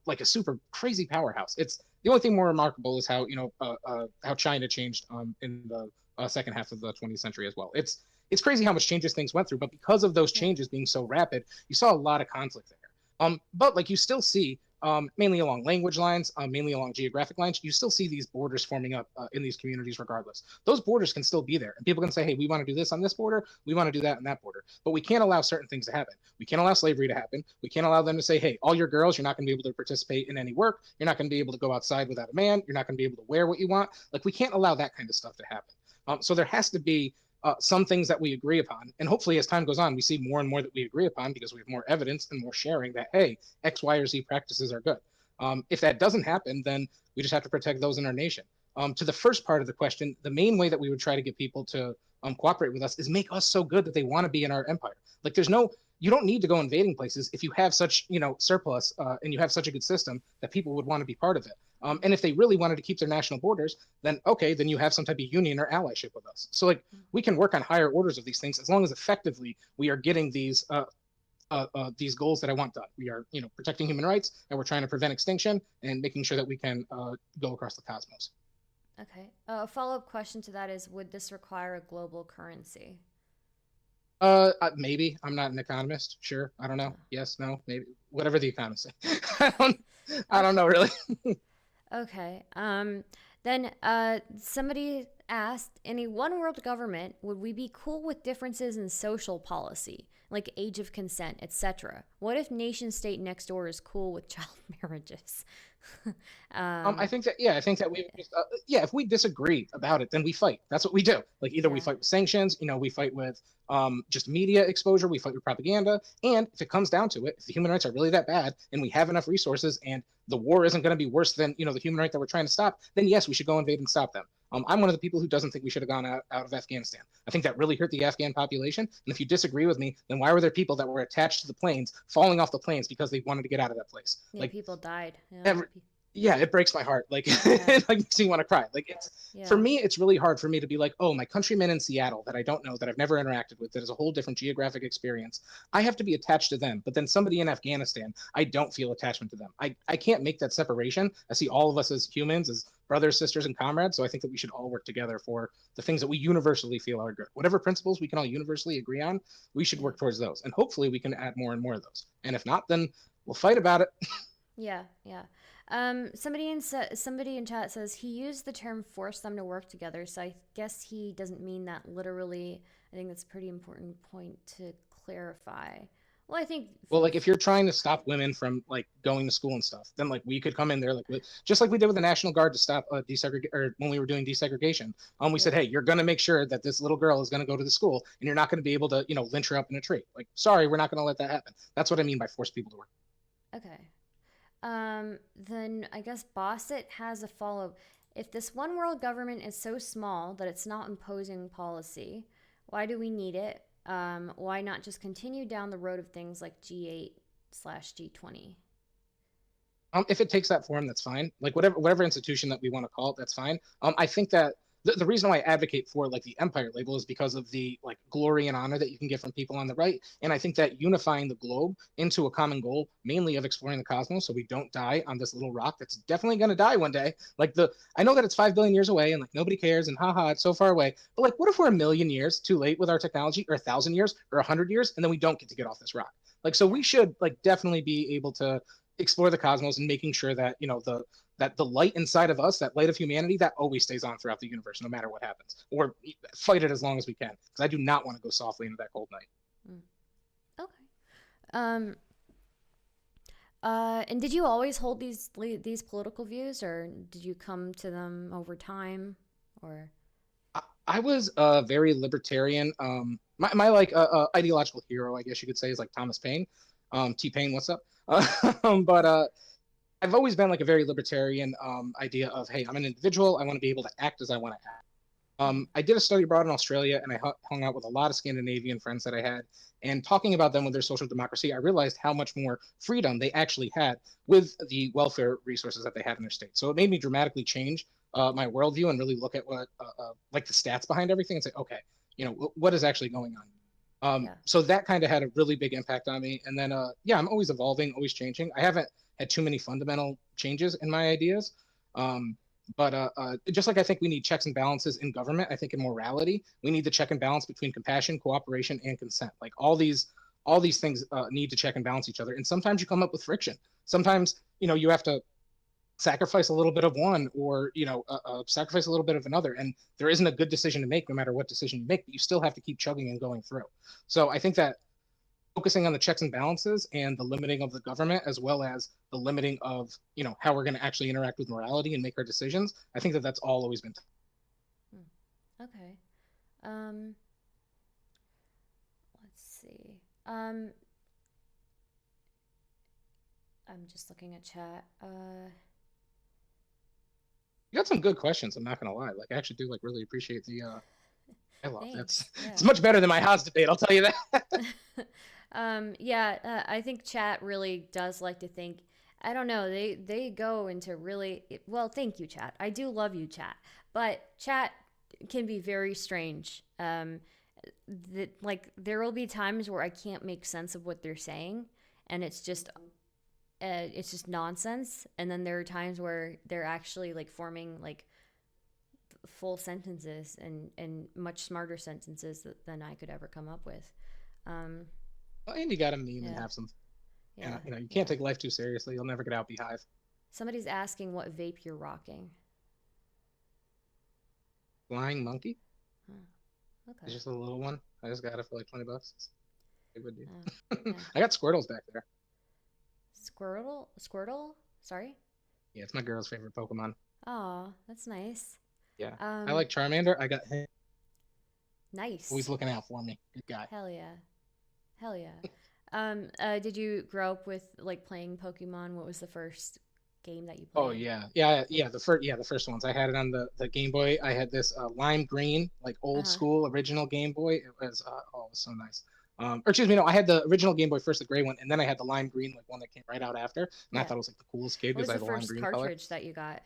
like a super crazy powerhouse. It's the only thing more remarkable is how how China changed in the second half of the 20th century as well. It's crazy how much changes things went through, but because of those Yeah. changes being so rapid, you saw a lot of conflict there. But like you still see mainly along language lines, mainly along geographic lines, you still see these borders forming up in these communities regardless. Those borders can still be there. And people can say, hey, we want to do this on this border, we want to do that on that border. But we can't allow certain things to happen. We can't allow slavery to happen. We can't allow them to say, hey, all your girls, you're not going to be able to participate in any work. You're not going to be able to go outside without a man. You're not going to be able to wear what you want. Like, we can't allow that kind of stuff to happen. So there has to be some things that we agree upon. And hopefully, as time goes on, we see more and more that we agree upon because we have more evidence and more sharing that, hey, X, Y, or Z practices are good. If that doesn't happen, then we just have to protect those in our nation. To the first part of the question, the main way that we would try to get people to cooperate with us is make us so good that they want to be in our empire. Like there's no, you don't need to go invading places if you have such, surplus and you have such a good system that people would want to be part of it. And if they really wanted to keep their national borders, then okay, then you have some type of union or allyship with us. So like we can work on higher orders of these things as long as effectively we are getting these goals that I want done. We are, protecting human rights, and we're trying to prevent extinction and making sure that we can go across the cosmos. Okay. A follow-up question to that is, would this require a global currency? Maybe. I'm not an economist. Sure. I don't know. Oh. Yes, no, maybe. Whatever the economists say. I don't Okay. know really. Okay. Then somebody asked, in a one world government, would we be cool with differences in social policy, like age of consent, etc.? What if nation state next door is cool with child marriages? I um, think that yeah, I think that we just, yeah, if we disagree about it, then we fight. That's what we do. Like either we yeah. fight with sanctions, we fight with just media exposure, we fight with propaganda, and if it comes down to it, if the human rights are really that bad, and we have enough resources, and the war isn't going to be worse than the human right that we're trying to stop, then yes, we should go invade and stop them. I'm one of the people who doesn't think we should have gone out of Afghanistan. I think that really hurt the Afghan population. And if you disagree with me, then why were there people that were attached to the planes falling off the planes because they wanted to get out of that place? Yeah, Like people died. Yeah. every, yeah, it breaks my heart. Like Yeah. it like makes me want to cry. Like it's for Yeah. me, it's really hard for me to be like, oh, my countrymen in Seattle that I don't know, that I've never interacted with, that is a whole different geographic experience. I have to be attached to them. But then somebody in Afghanistan, I don't feel attachment to them. I can't make that separation. I see all of us as humans, as brothers, sisters, and comrades. So I think that we should all work together for the things that we universally feel are good. Whatever principles we can all universally agree on, we should Yeah. work towards those. And hopefully we can add more and more of those. And if not, then we'll fight about it. Yeah. Yeah. Somebody in chat says he used the term "force them to work together," so I guess he doesn't mean that literally. I think that's a pretty important point to clarify. Well, I think Well, like if you're trying to stop women from like going to school and stuff, then like we could come in there like just like we did with the National Guard to stop desegregation, or when we were doing desegregation. We said, yeah. hey, you're going to make sure that this little girl is going to go to the school, and you're not going to be able to lynch her up in a tree. Like, sorry, we're not going to let that happen. That's what I mean by force people to work. Okay. Then I guess Bosset has a follow. If this one world government is so small that it's not imposing policy, why do we need it? Why not just continue down the road of things like G8/G20? If it takes that form, that's fine. Like whatever institution that we want to call it, that's fine. I think that the reason why I advocate for like the empire label is because of the like glory and honor that you can get from people on the right, and I think that unifying the globe into a common goal, mainly of exploring the cosmos, so we don't die on this little rock that's definitely going to die one day. Like I know that it's 5 billion years away, and like nobody cares, and haha, it's so far away. But like, what if we're a million years too late with our technology, or 1,000 years, or 100 years, and then we don't get off this rock? Like, so Yeah. we should like definitely be able to explore the cosmos and making sure that the light inside of us, that light of humanity, that always stays on throughout the universe, no matter what happens, or fight it as long as we can, because I do not want to go softly into that cold night. Mm. Okay. Um. And did you always hold these political views, or did you come to them over time, or? I was very libertarian. My like ideological hero, I guess you could say, is like Thomas Paine. T Paine, what's up? But I've always been like a very libertarian idea of, hey, I'm an individual. I want to be able to act as I want to act. Mm. I did a study abroad in Australia, and I hung out with a lot of Scandinavian friends that I had. And talking about them with their social democracy, I realized how much more freedom they actually had with the welfare resources that they had in their state. So it made me dramatically change my worldview and really look at what, like the stats behind everything, and say, okay, what is actually going on. Yeah. So that kind of had a really big impact on me. And then, yeah, I'm always evolving, always changing. I haven't had too many fundamental changes in my ideas. Um, but just like I think we need checks and balances in government, I think in morality, we need the check and balance between compassion, cooperation, and consent. Like all these things need to check and balance each other. And sometimes you come up with friction. Sometimes, you have to sacrifice a little bit of one, or sacrifice a little bit of another, and there isn't a good decision to make no matter what decision you make, but you still have to keep chugging and going through. So I think that focusing on the checks and balances and the limiting of the government, as well as the limiting of how we're going to actually interact with morality and make our decisions, I think that that's all always been. Mm. Okay. Um. Let's see. I'm just looking at chat. You got some good questions. I'm not gonna lie. Like I actually do like really appreciate the dialogue. That's Thanks. it's Yeah. much better than my Haas debate. I'll tell you that. Yeah, I think chat really does like to think. I don't know. They go into really well. Thank you, chat. I do love you, chat. But chat can be very strange. That like there will be times where I can't make sense of what they're saying, and it's just nonsense. And then there are times where they're actually like forming like full sentences and much smarter sentences than I could ever come up with. Um, Well, and you got to meme and yeah, have some. yeah, You know, you can't yeah. take life too seriously. You'll never get out beehive. Somebody's asking what vape you're rocking. Flying monkey. Huh, It's okay. just a little one. I just got it for like $20. It's a good Oh, deal. yeah. I got Squirtles back there. Squirtle? Squirtle? Sorry? Yeah, it's my girl's favorite Pokemon. Oh, that's nice. Yeah, I Um, like Charmander. I got him. Always nice. looking out for me. Good guy. Hell yeah. Hell yeah. Did you grow up with like playing Pokemon? What was the first game that you Oh played? yeah. The first ones. I had it on the Game Boy. I had this lime green, like old Uh-huh. school original Game Boy. It was it was so nice. Or excuse me, no, I had the original Game Boy first, the gray one, and then I had the lime green, like one that came right out after. And I Yeah. thought it was like the coolest kid What because was I the had the lime first green color. cartridge that you got?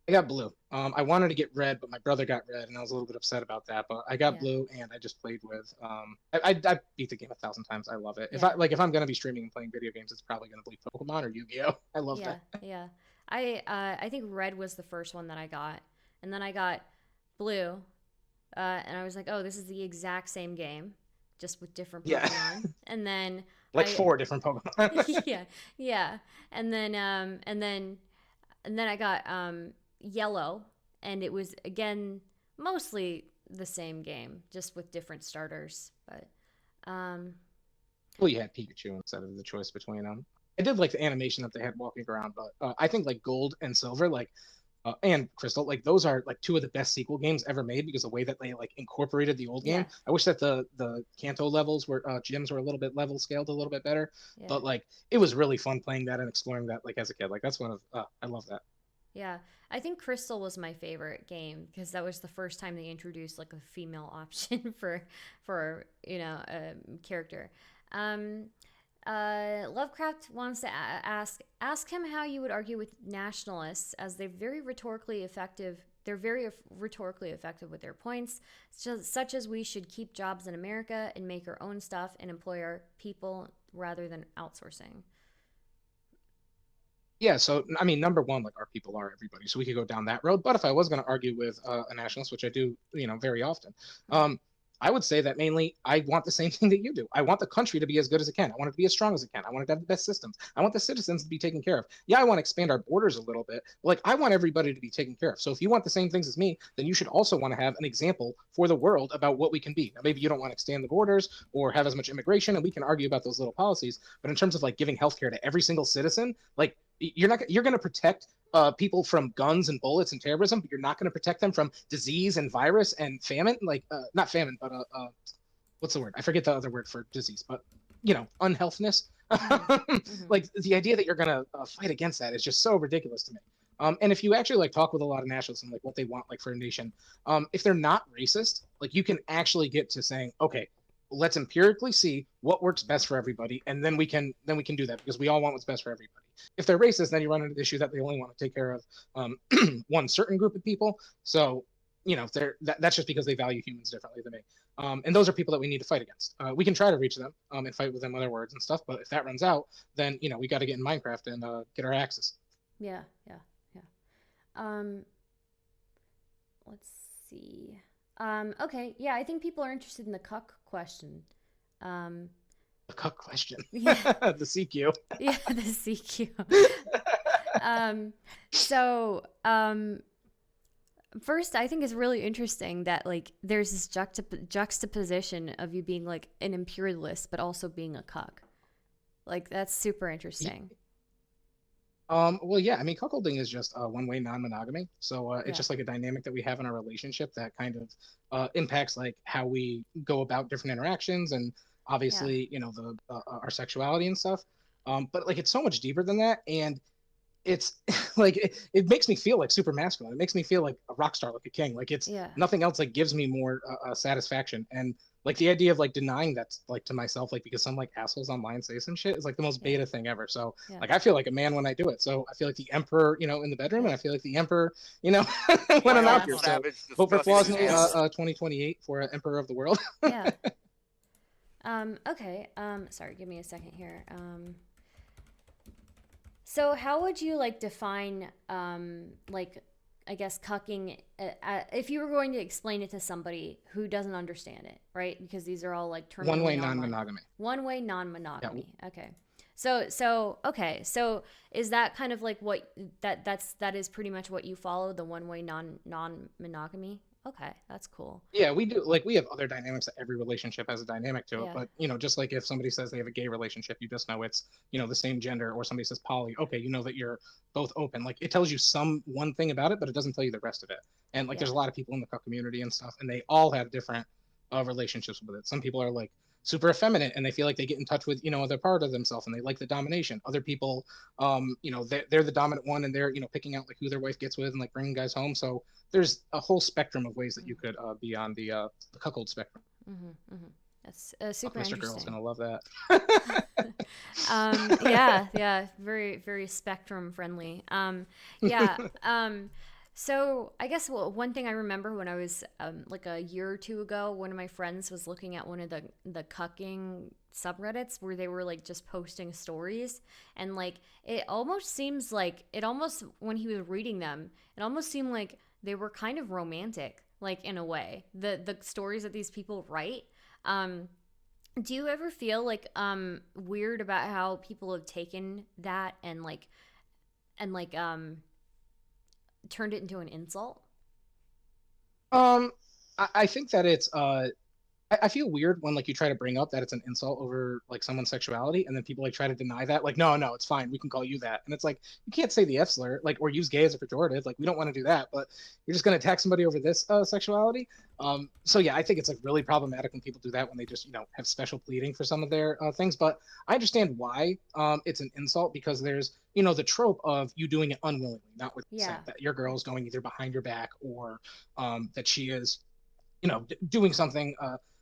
I got blue. I wanted to get red, but my brother got red, and I was a little bit upset about that. But I got Yeah. blue, and I just played with. I beat the game 1,000 times. I love it. Yeah. If I'm gonna be streaming and playing video games, it's probably gonna be Pokemon or Yu-Gi-Oh. I love Yeah. that. Yeah. I think red was the first one that I got. And then I got blue. And I was like, "Oh, this is the exact same game, just with different Yeah, Pokemon." And then like I four different Pokemon. yeah, yeah. And then I got yellow, and it was again mostly the same game, just with different starters. But um, Well, you had Pikachu instead of the choice between them. I did like the animation that they had walking around, but I think like Gold and Silver, like and Crystal, like those are like two of the best sequel games ever made because the way that they like incorporated the old yeah, game. I wish that the Kanto levels were gyms were a little bit level scaled a little bit better, yeah, but like it was really fun playing that and exploring that like as a kid. Like that's one of I love that. yeah. I think Crystal was my favorite game because that was the first time they introduced like a female option for a character. Um, Lovecraft wants to ask him how you would argue with nationalists as they're very rhetorically effective with their points, such as we should keep jobs in America and make our own stuff and employ our people rather than outsourcing. Yeah, so I mean, number one, like our people are everybody, so we could go down that road. But if I was going to argue with a nationalist, which I do, you know, very often, Uh-huh. I would say that mainly I want the same thing that you do. I want the country to be as good as it can. I want it to be as strong as it can. I want it to have the best systems. I want the citizens to be taken care of. Yeah, I want to expand our borders a little bit, but like I want everybody to be taken care of. So if you want the same things as me, then you should also want to have an example for the world about what we can be. Now, maybe you don't want to expand the borders or have as much immigration, and we can argue about those little policies. But in terms of like giving healthcare to every single citizen, like you're going to protect people from guns and bullets and terrorism, but you're not going to protect them from disease and virus and famine. Like not famine, but what's the word? I forget the other word for disease, but you know, unhealthiness. Mhm. Mhm. Like the idea that you're going to fight against that is just so ridiculous to me. And if you actually like talk with a lot of nationalists and like what they want like for a nation, if they're not racist, like you can actually get to saying, okay, let's empirically see what works best for everybody, and then we can do that because we all want what's best for everybody. If they're racist, then you run into the issue that they only want to take care of one certain group of people. So you know, that's just because they value humans differently than me. And those are people that we need to fight against. We can try to reach them and fight with them with our words and stuff, but if that runs out, then you know we got to get in Minecraft and get our axes. Yeah, yeah, yeah. Um, let's see. Okay, yeah, I think people are interested in the cuck question. Um, A cut question. yeah, The CQ. yeah, the CQ. Um, so, first, I think it's really interesting that like there's this juxtaposition of you being like an imperialist, but also being a cuck. Like that's super interesting. Well, yeah, I mean, cuckolding is just one-way non-monogamy. So it's Yeah, just like a dynamic that we have in our relationship that kind of impacts like how we go about different interactions and yeah, obviously, you know, the our sexuality and stuff. But like it's so much deeper than that, and it's like it makes me feel like super masculine. It makes me feel like a rock star, like a king. Like it's Yeah. nothing else like gives me more satisfaction. And like the idea of like denying that like to myself, like because some like assholes online say some shit is like the most Yeah. beta thing ever. So Yeah. like I feel like a man when I do it. So I feel like the emperor, in the bedroom, Yeah. and I feel like the emperor, when My I'm out Yeah. own here. So savage, vote for disgusting Flausney, animal. 2028 for emperor of the world. Yeah. Okay. Sorry, give me a second here. So how would you like define like I guess cucking if you were going to explain it to somebody who doesn't understand it, right? Because these are all like One way terminally online. non-monogamy. One-way Yeah. non-monogamy. Okay. So okay. So is that kind of like what that is pretty much what you follow, the one-way non-monogamy? Okay, that's cool. Yeah, we do. Like, we have other dynamics that every relationship has a dynamic to it. Yeah. But, just like if somebody says they have a gay relationship, you just know it's, the same gender, or somebody says poly, okay, you know that you're both open. Like, it tells you some one thing about it, but it doesn't tell you the rest of it. And, like, Yeah. there's a lot of people in the cuck community and stuff, and they all have different relationships with it. Some people are, like, super effeminate and they feel like they get in touch with, other part of themselves and they like the domination. Other people, they're the dominant one and they're, picking out, like, who their wife gets with and, like, bringing guys home. So, there's a whole spectrum of ways that you could be on the cuckold spectrum. That's Fuck, super Mr. Girl's interesting. gonna love that. Yeah, yeah, very, very spectrum friendly. Yeah. So I guess one thing I remember when I was like a year or two ago, one of my friends was looking at one of the cucking subreddits where they were like just posting stories, and like it almost when he was reading them, it almost seemed like they were kind of romantic, like in a way. The stories that these people write. Do you ever feel like weird about how people have taken that and turned it into an insult? um, I think that it's I feel weird when like you try to bring up that it's an insult over like someone's sexuality, and then people like try to deny that. Like, no, no, it's fine. We can call you that. And it's like you can't say the F slur, like, or use gay as a pejorative. Like, we don't want to do that, but you're just gonna attack somebody over this sexuality. So yeah, I think it's like really problematic when people do that when they just have special pleading for some of their things. But I understand why it's an insult, because there's the trope of you doing it unwillingly, not with Yeah. consent. That your girl is going either behind your back, or that she is doing something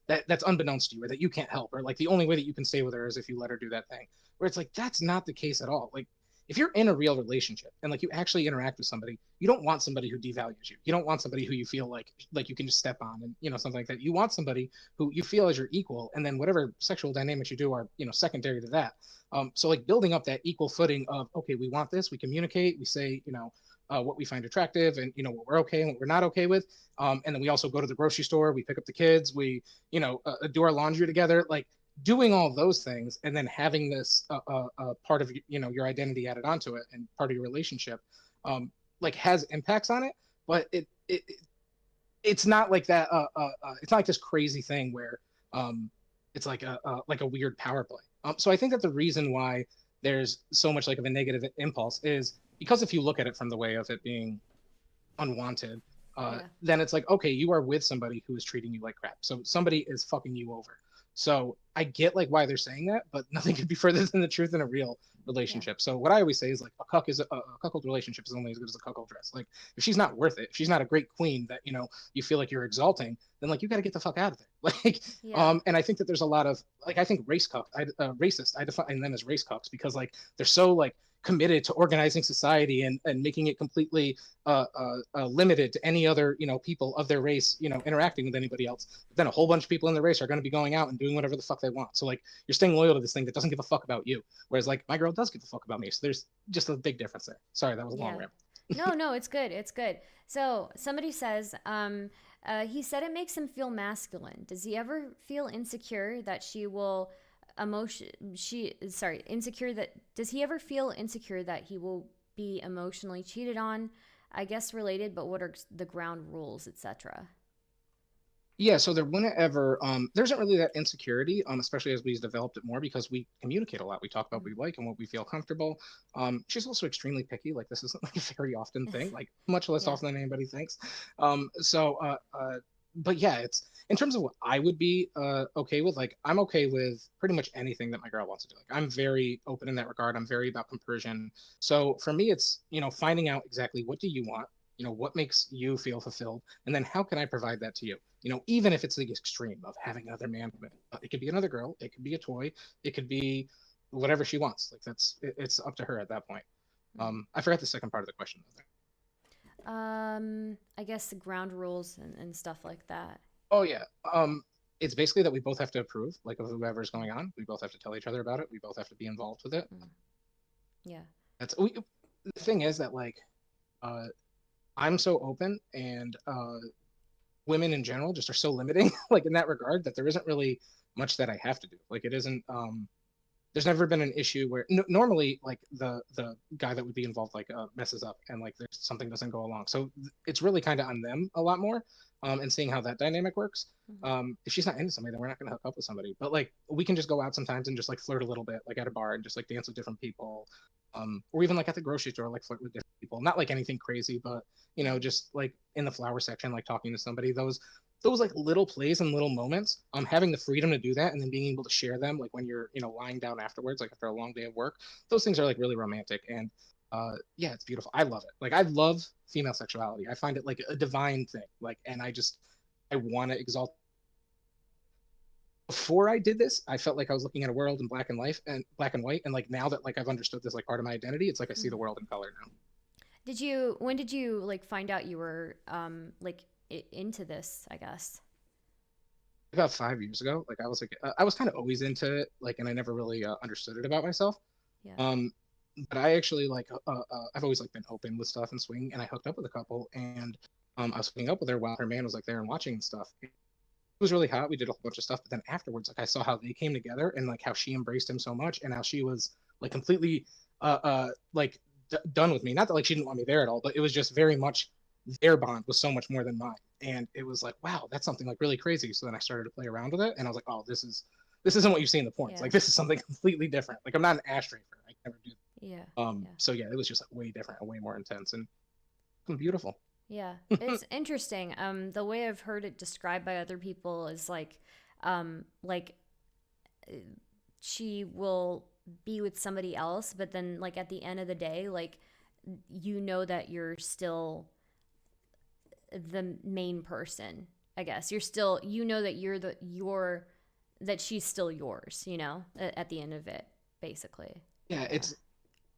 that's unbeknownst to you, or that you can't help, or like the only way that you can stay with her is if you let her do that thing. Where it's like that's not the case at all. Like, if you're in a real relationship and like you actually interact with somebody, you don't want somebody who devalues you. You don't want somebody who you feel like you can just step on and something like that. You want somebody who you feel is your equal, and then whatever sexual dynamics you do are secondary to that. So like building up that equal footing of, okay, we want this, we communicate, we say what we find attractive, and what we're okay and what we're not okay with. And then we also go to the grocery store, we pick up the kids, we do our laundry together, like doing all those things, and then having this part of your identity added onto it and part of your relationship, like has impacts on it. But it's not like that. It's not like this crazy thing where it's like a weird power play. So I think that the reason why there's so much like of a negative impulse is because if you look at it from the way of it being unwanted, Yeah. then it's like, okay, you are with somebody who is treating you like crap. So somebody is fucking you over. So I get like why they're saying that, but nothing could be further than the truth in a real Yeah. relationship. So what I always say is like a cuckold relationship is only as good as a cuckold dress. Like, if she's not worth it, if she's not a great queen that you feel like you're exalting, then like you got to get the fuck out of there. Like, Yeah. and I think that there's a lot of like, I think race cucks, racist, I define them as race cucks because like they're so like committed to organizing society and making it completely limited to any other people of their race interacting with anybody else. But then a whole bunch of people in the race are going to be going out and doing whatever the fuck they want. So like you're staying loyal to this thing that doesn't give a fuck about you, whereas like my girl does give a fuck about me. So there's just a big difference there. Sorry, that was a long Yeah. rant. No, it's good. It's good. So somebody says, he said it makes him feel masculine. Does he ever feel insecure that she will emotion? Insecure that does he ever feel insecure that he will be emotionally cheated on? I guess related, but what are the ground rules, etc.? Yeah, so there wouldn't ever there isn't really that insecurity, especially as we've developed it more because we communicate a lot. We talk about what we like and what we feel comfortable. She's also extremely picky. Like, this isn't like a very often thing, like much less Yeah. often than anybody thinks. So but yeah, it's in terms of what I would be okay with. Like, I'm okay with pretty much anything that my girl wants to do. Like, I'm very open in that regard. I'm very about compersion. So for me, it's finding out exactly what do you want. What makes you feel fulfilled, and then how can I provide that to you? Even if it's the extreme of having another man come in. It could be another girl. It could be a toy. It could be whatever she wants. Like it's up to her at that point. I forgot the second part of the question. I guess the ground rules and stuff like that. Oh yeah. It's basically that we both have to approve, like of whoever's going on. We both have to tell each other about it. We both have to be involved with it. Mm. Yeah. The thing is that like uh, I'm so open, and women in general just are so limiting, like in that regard, that there isn't really much that I have to do. Like it isn't. There's never been an issue where normally like the guy that would be involved like messes up and like there's something doesn't go along. So it's really kind of on them a lot more, and seeing how that dynamic works. Mm-hmm. If she's not into somebody, then we're not going to hook up with somebody. But like we can just go out sometimes and just like flirt a little bit, like at a bar and just like dance with different people, or even like at the grocery store, like flirt with different people. Not like anything crazy, but just like in the flower section, like talking to somebody. Those like little plays and little moments, having the freedom to do that and then being able to share them, like when you're lying down afterwards, like after a long day of work, those things are like really romantic. And yeah, it's beautiful. I love it. Like I love female sexuality. I find it like a divine thing. Like, and I want to exalt. Before I did this, I felt like I was looking at a world in black and white, and like now that like I've understood this like part of my identity, it's like I see the Mm-hmm. world in color now. When did you like find out you were like into this, I guess? About 5 years ago, like I was kind of always into it, like, and I never really understood it about myself. Yeah. Um, but I actually like I've always like been open with stuff and swinging, and I hooked up with a couple, and I was hooking up with her while her man was like there and watching and stuff. It was really hot. We did a whole bunch of stuff, but then afterwards, like I saw how they came together and like how she embraced him so much, and how she was like completely like done with me. Not that like she didn't want me there at all, but it was just very much their bond was so much more than mine, and it was like wow, that's something like really crazy. So then I started to play around with it, and I was like, oh, this isn't what you see in the porns. Yeah. Like this is something completely different. Like I'm not an ashtray for it. I never do. Yeah. Yeah. So yeah, it was just like way different and way more intense and beautiful. Yeah, it's interesting. The way I've heard it described by other people is like uh, she will be with somebody else, but then like at the end of the day, like you know that you're still the main person. I guess you're still you know that you're that she's still yours. At the end of it, basically. Yeah, Yeah.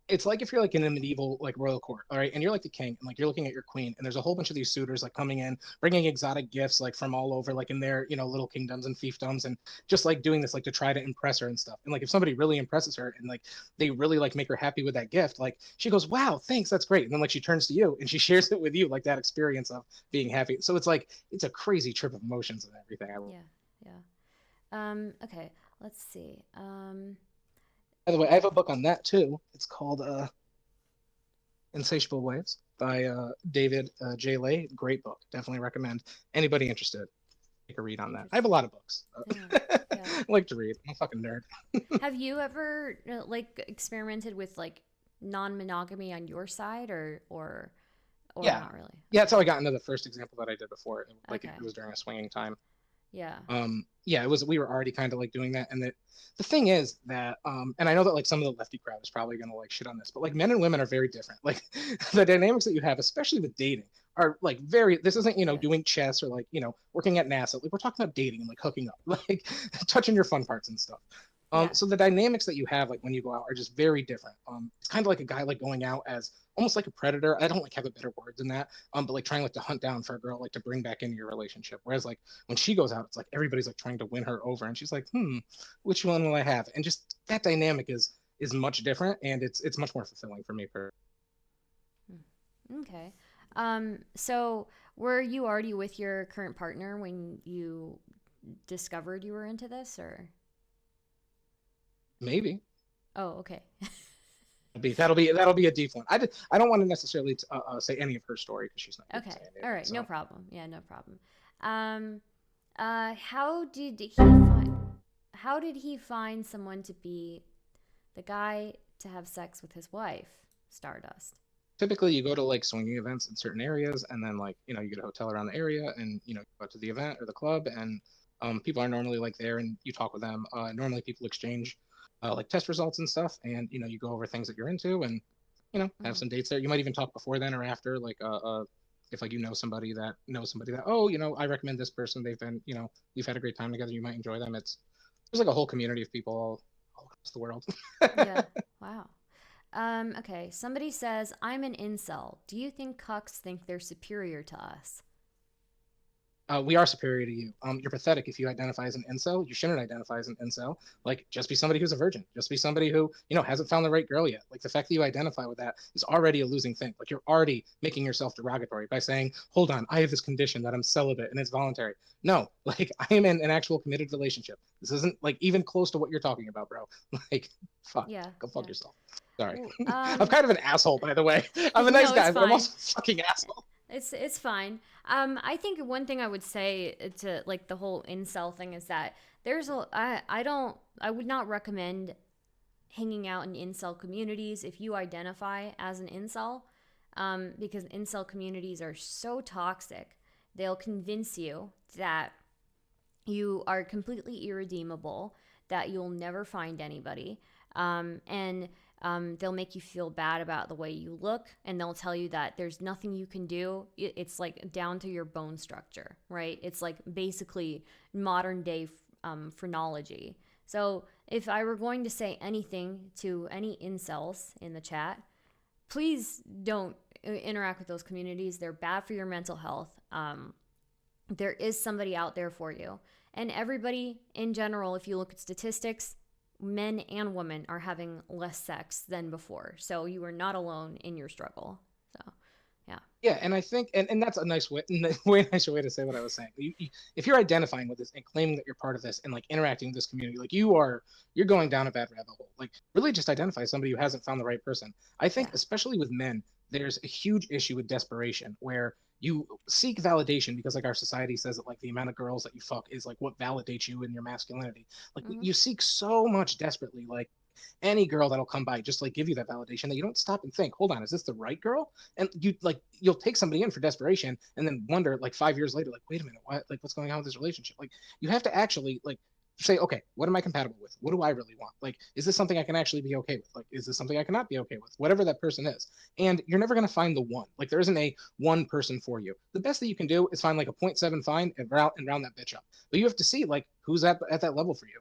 it's like if you're like in a medieval like royal court, all right, and you're like the king, and like you're looking at your queen, and there's a whole bunch of these suitors like coming in, bringing exotic gifts like from all over, like in their little kingdoms and fiefdoms, and just like doing this like to try to impress her and stuff. And like if somebody really impresses her and like they really like make her happy with that gift, like she goes, "Wow, thanks, that's great." And then like she turns to you and she shares it with you, like that experience of being happy. So it's like it's a crazy trip of emotions and everything. Yeah. Yeah. Okay. Let's see. By the way, I have a book on that too. It's called Insatiable Waves by David J. Lay. Great book. Definitely recommend. Anybody interested, take a read on that. I have a Interesting. lot of books. Yeah. Yeah. I like to read. I'm a fucking nerd. Have you ever like experimented with like non-monogamy on your side or Yeah. not really? Yeah, that's Okay. how I got into the first example that I did before. Like it Okay. was during a swinging time. Yeah. Yeah, it was. We were already kind of like doing that, and the thing is that, and I know that like some of the lefty crowd is probably gonna like shit on this, but like men and women are very different. Like the dynamics that you have, especially with dating, are like very. This isn't Yeah. doing chess or like working at NASA. Like we're talking about dating and like hooking up, like touching your fun parts and stuff. Yeah. So the dynamics that you have like when you go out are just very different. It's kind of like a guy like going out as almost like a predator. I don't like have a better word than that. But like trying like to hunt down for a girl like to bring back into your relationship. Whereas like when she goes out, it's like everybody's like trying to win her over, and she's like, which one will I have? And just that dynamic is much different, and it's much more fulfilling for me. Hmm. Okay. So were you already with your current partner when you discovered you were into this or? Maybe Oh, okay. that'll be a deep one. I don't want to necessarily say any of her story because she's not going to Okay. say All anything. right. No So problem. Yeah, no problem. Um, how did he find someone to be the guy to have sex with his wife, Stardust? typically you go to like swinging events in certain areas, and then like you get a hotel around the area, and you go to the event or the club, and people are normally like there, and you talk with them. Normally people exchange like test results and stuff, and you go over things that you're into, and have Mm. some dates there. You might even talk before then or after, like if like somebody that knows somebody that, oh, I recommend this person. They've been, we've had a great time together. You might enjoy them. There's like a whole community of people all across the world. Yeah. Wow. Okay. Somebody says, I'm an incel. Do you think cucks think they're superior to us? We are superior to you. You're pathetic if you identify as an incel. You shouldn't identify as an incel. Like, just be somebody who's a virgin. Just be somebody who, hasn't found the right girl yet. Like, the fact that you identify with that is already a losing thing. Like, you're already making yourself derogatory by saying, hold on, I have this condition that I'm celibate and it's voluntary. No, like, I am in an actual committed relationship. This isn't, like, even close to what you're talking about, bro. Like, fuck. Yeah. Go fuck Yeah. yourself. Sorry. Well, I'm kind of an asshole, by the way. I'm a nice no, it's guy, but I'm fine. also a fucking asshole. It's fine. I think one thing I would say to like the whole incel thing is that I would not recommend hanging out in incel communities if you identify as an incel, because incel communities are so toxic. They'll convince you that you are completely irredeemable, that you'll never find anybody, and they'll make you feel bad about the way you look, and they'll tell you that there's nothing you can do. It's like down to your bone structure, right? It's like basically modern day phrenology. So if I were going to say anything to any incels in the chat, please don't interact with those communities. They're bad for your mental health. There is somebody out there for you. And everybody in general, if you look at statistics, men and women are having less sex than before. So you are not alone in your struggle. So, yeah. Yeah, and I think, and that's a nice way, way nicer way to say what I was saying. If you're identifying with this and claiming that you're part of this and like interacting with this community, like you're going down a bad rabbit hole. Like, really, just identify as somebody who hasn't found the right person. I think, Yeah. especially with men, there's a huge issue with desperation where you seek validation because like our society says that like the amount of girls that you fuck is like what validates you in your masculinity. Like, Mm-hmm. you seek so much desperately, like any girl that'll come by just like give you that validation, that you don't stop and think, hold on, is this the right girl? And you'll take somebody in for desperation and then wonder like 5 years later, like, wait a minute, what's going on with this relationship? Like, you have to actually like say, okay, what am I compatible with? What do I really want? Like, is this something I can actually be okay with? Like, is this something I cannot be okay with? Whatever that person is. And you're never going to find the one. Like, there isn't a one person for you. The best that you can do is find like a 0.7 find and round that bitch up. But you have to see like who's at that level for you.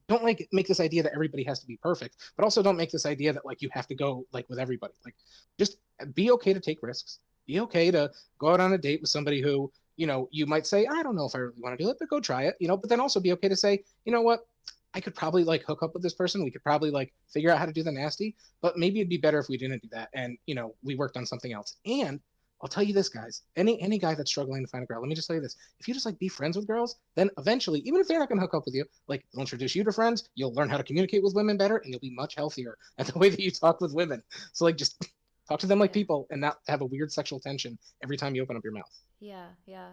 Don't like make this idea that everybody has to be perfect, but also don't make this idea that like you have to go like with everybody. Like, just be okay to take risks. Be okay to go out on a date with somebody who you might say, I don't know if I really want to do it, but go try it. But then also be okay to say, you know what, I could probably like hook up with this person. We could probably like figure out how to do the nasty, but maybe it'd be better if we didn't do that, and we worked on something else. And I'll tell you this, guys. Any guy that's struggling to find a girl, let me just tell you this: if you just like be friends with girls, then eventually, even if they're not going to hook up with you, like they'll introduce you to friends. You'll learn how to communicate with women better, and you'll be much healthier at the way that you talk with women. So like, just talk to them like Yeah. people, and not have a weird sexual tension every time you open up your mouth. Yeah. Yeah.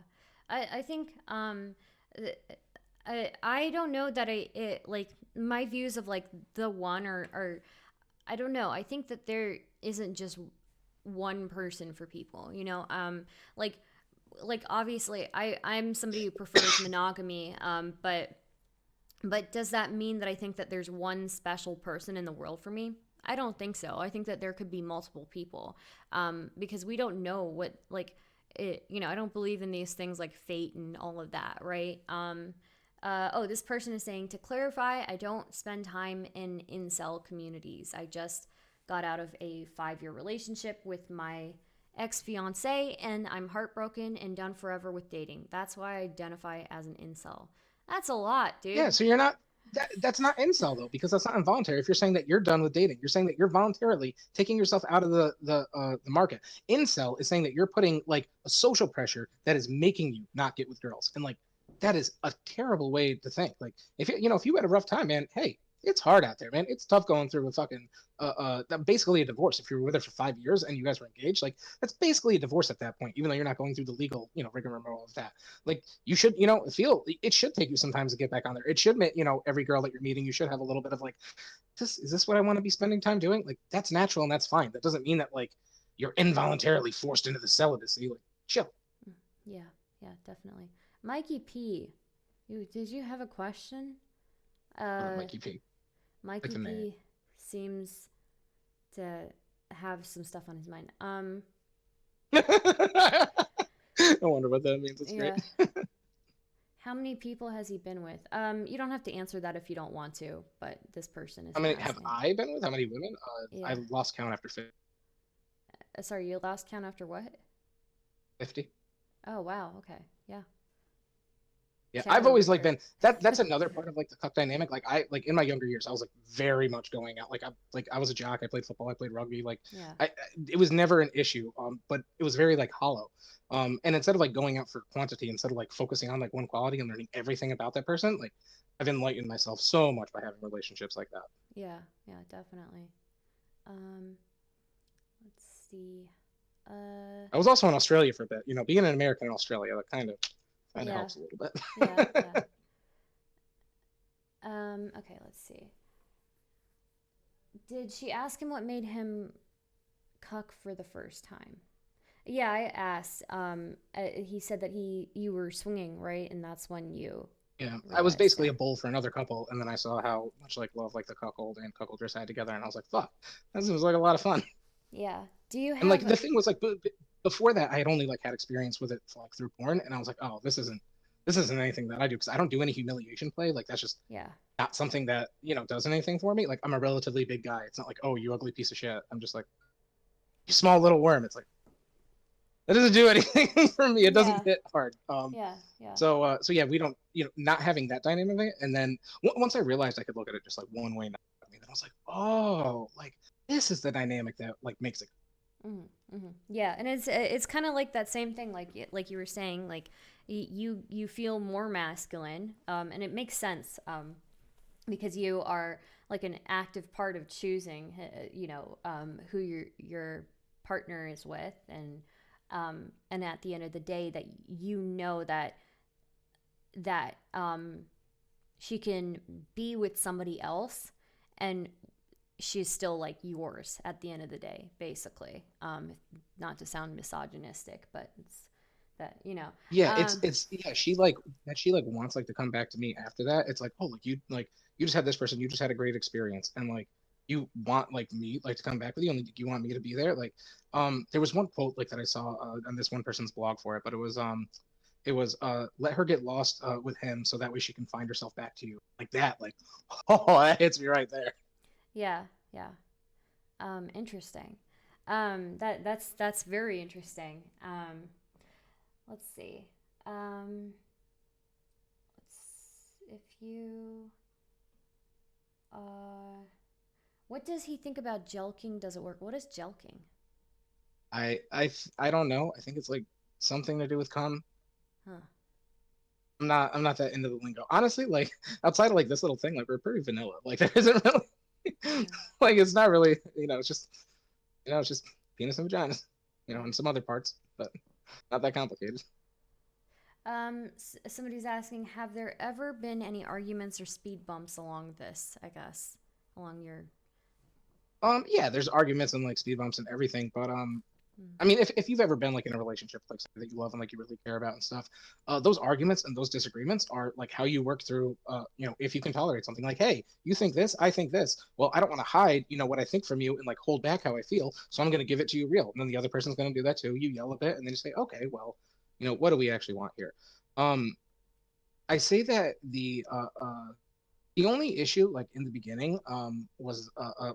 I think I don't know that like my views of like the one or I don't know. I think that there isn't just one person for people, like obviously I'm somebody who prefers monogamy, but does that mean that I think that there's one special person in the world for me? I don't think so. I think that there could be multiple people, because we don't know what like it. I don't believe in these things like fate and all of that, right? Oh, this person is saying, to clarify, I don't spend time in incel communities. I just got out of a 5-year relationship with my ex fiance, and I'm heartbroken and done forever with dating. That's why I identify as an incel. That's a lot, Yeah, dude. so you're not that's not incel though, because that's not involuntary. If you're saying that you're done with dating, you're saying that you're voluntarily taking yourself out of the market. Incel is saying that you're putting like a social pressure that is making you not get with girls, and like that is a terrible way to think. Like, if you had a rough time, man, hey, it's hard out there, man. It's tough going through a fucking basically a divorce. If you were with her for 5 years and you guys were engaged, like that's basically a divorce at that point, even though you're not going through the legal rigmarole of that. Like, you should feel it should take you sometimes to get back on there. It should make every girl that you're meeting, you should have a little bit of like, is this what I want to be spending time doing? Like, that's natural and that's fine. That doesn't mean that like you're involuntarily forced into the celibacy. Like, chill. Yeah, yeah, definitely. Mikey P, did you have a question? Uh, Mikey P, like Mikey the man. P seems to have some stuff on his mind. I wonder what that means. It's great. Yeah. How many people has he been with? You don't have to answer that if you don't want to, but this person is How many have asking. I been with? How many women? I Yeah. lost count after Sorry, you lost count after what? 50. Oh, wow. Okay. Yeah. Yeah, Chad I've over always like here. been that. That's another part of like the cuck dynamic. Like I like in my younger years, I was like very much going out. I was a jock. I played football. I played rugby. Like Yeah. it was never an issue. But it was very like hollow. And instead of like going out for quantity, instead of like focusing on like one quality and learning everything about that person, like I've enlightened myself so much by having relationships like that. Yeah. Yeah, definitely. Um, let's see. Uh, I was also in Australia for a bit. Being an American in Australia, that kind of yeah. helps a little Yeah. bit. Yeah. Okay, let's see. Did she ask him what made him cuck for the first time? Yeah, I asked. He said that you were swinging, right? And that's when you Yeah, I was realized. basically Yeah. a bull for another couple, and then I saw how much like love like the cuckold and cuckoldress had together, and I was like, "Fuck, this was like a lot of fun." Yeah. Do you And like have? the thing was like, before that, I had only like had experience with it like through porn, and I was like, "Oh, this isn't anything that I do because I don't do any humiliation play. Like that's just Yeah. not something that does anything for me. Like I'm a relatively big guy. It's not like, oh, you ugly piece of shit. I'm just like, you small little worm. It's like that doesn't do anything for me. It doesn't Yeah. hit hard. Yeah. Yeah. So yeah, we don't, not having that dynamic. And then once I realized I could look at it just like one way, not me, then I was like, oh, like this is the dynamic that like makes it. Yeah, and it's kind of like that same thing, like you were saying, like you feel more masculine, and it makes sense, because you are like an active part of choosing, who your partner is with, and at the end of the day, that you know that she can be with somebody else, and she's still like yours at the end of the day, basically. Not to sound misogynistic, but it's that, Yeah, um, yeah, she like wants like to come back to me after that. It's like, oh, like you just had this person, you just had a great experience, and like you want like me like to come back with you, and like, you want me to be there. Like, there was one quote like that I saw on this one person's blog for it, but it was let her get lost with him so that way she can find herself back to you like that. Like, oh, that hits me right there. yeah, yeah. Interesting. That's very interesting. Let's see. Um, if you, uh, what does he think about jelking? Does it work? What is jelking? I don't know. I think it's like something to do with cum. Huh. I'm not that into the lingo. Honestly, like outside of like this little thing, like we're pretty vanilla. Like there isn't really Yeah. like it's not really, it's just penis and vagina, and some other parts, but not that complicated. Somebody's asking, have there ever been any arguments or speed bumps along this? I guess along your. Yeah, there's arguments and like speed bumps and everything, but Mm, I mean, if you've ever been like in a relationship with like somebody that you love and like you really care about and stuff, those arguments and those disagreements are like how you work through, if you can tolerate something. Like, hey, you think this, I think this. Well, I don't want to hide, what I think from you and like hold back how I feel, so I'm going to give it to you real. And then the other person's going to do that too. You yell a bit, and then you say, okay, well, what do we actually want here? Um, I say that the only issue like in the beginning was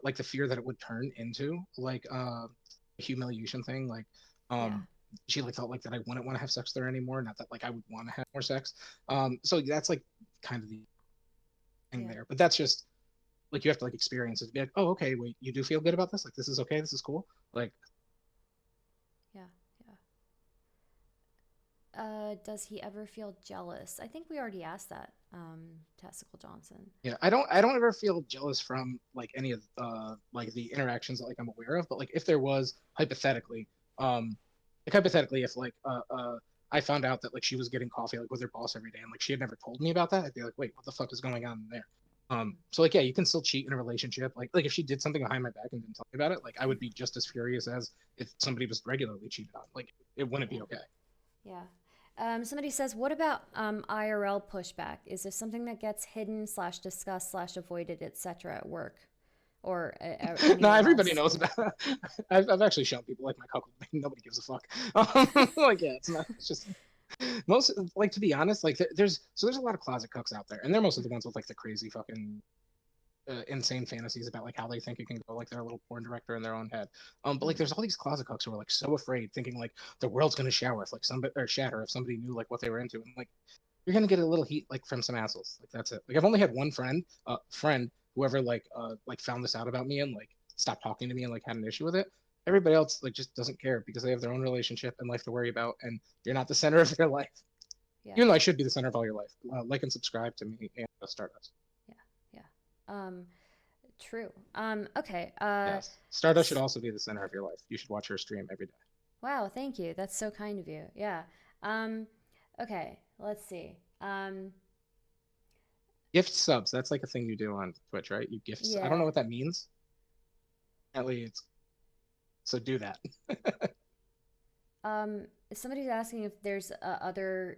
like the fear that it would turn into like a humiliation thing, like yeah, um she like felt like that I wouldn't want to have sex with her anymore, not that like I would want to have more sex. So that's like kind of the thing yeah, there, but that's just like you have to like experience it to be like, oh, okay, wait, you do feel good about this, like this is okay, this is cool, like. yeah, yeah. Does he ever feel jealous? I think we already asked that. Testicle Johnson. Yeah, I don't ever feel jealous from like any of like the interactions that like I'm aware of, but like if there was hypothetically, if like I found out that like she was getting coffee like with her boss every day and like she had never told me about that, I'd be like, wait, what the fuck is going on there? So like, yeah, you can still cheat in a relationship. Like if she did something behind my back and didn't tell me about it, like I would be just as furious as if somebody was regularly cheated on. Like it wouldn't Yeah. be okay. Yeah. Somebody says, what about IRL pushback? Is this something that gets hidden slash discussed slash avoided, etc. at work or No, anywhere everybody else? knows about it. I've actually shown people like my couple. Nobody gives a fuck. Like yeah, it's not. It's just most like to be honest, like there's a lot of closet cooks out there, and they're mostly the ones with like the crazy fucking insane fantasies about like how they think it can go, like they're a little porn director in their own head. But like Mm-hmm. there's all these closet cooks who are like so afraid, thinking like the world's gonna shower if like somebody or shatter if somebody knew like what they were into, and like you're gonna get a little heat like from some assholes. Like that's it. Like I've only had one friend whoever like found this out about me and like stopped talking to me and like had an issue with it. Everybody else like just doesn't care because they have their own relationship and life to worry about, and you're not the center of their life. Yeah. Even though I should be the center of all your life. Like and subscribe to me and Stardust. Yeah. Yeah. True. Okay. Yes, Stardust should also be the center of your life. You should watch her stream every day. Wow. Thank you. That's so kind of you. Yeah. Um, okay. Let's see. Gift subs. That's like a thing you do on Twitch, right? You gift. I don't know Yeah. what that means. Apparently, it's so do that. Somebody's asking if there's other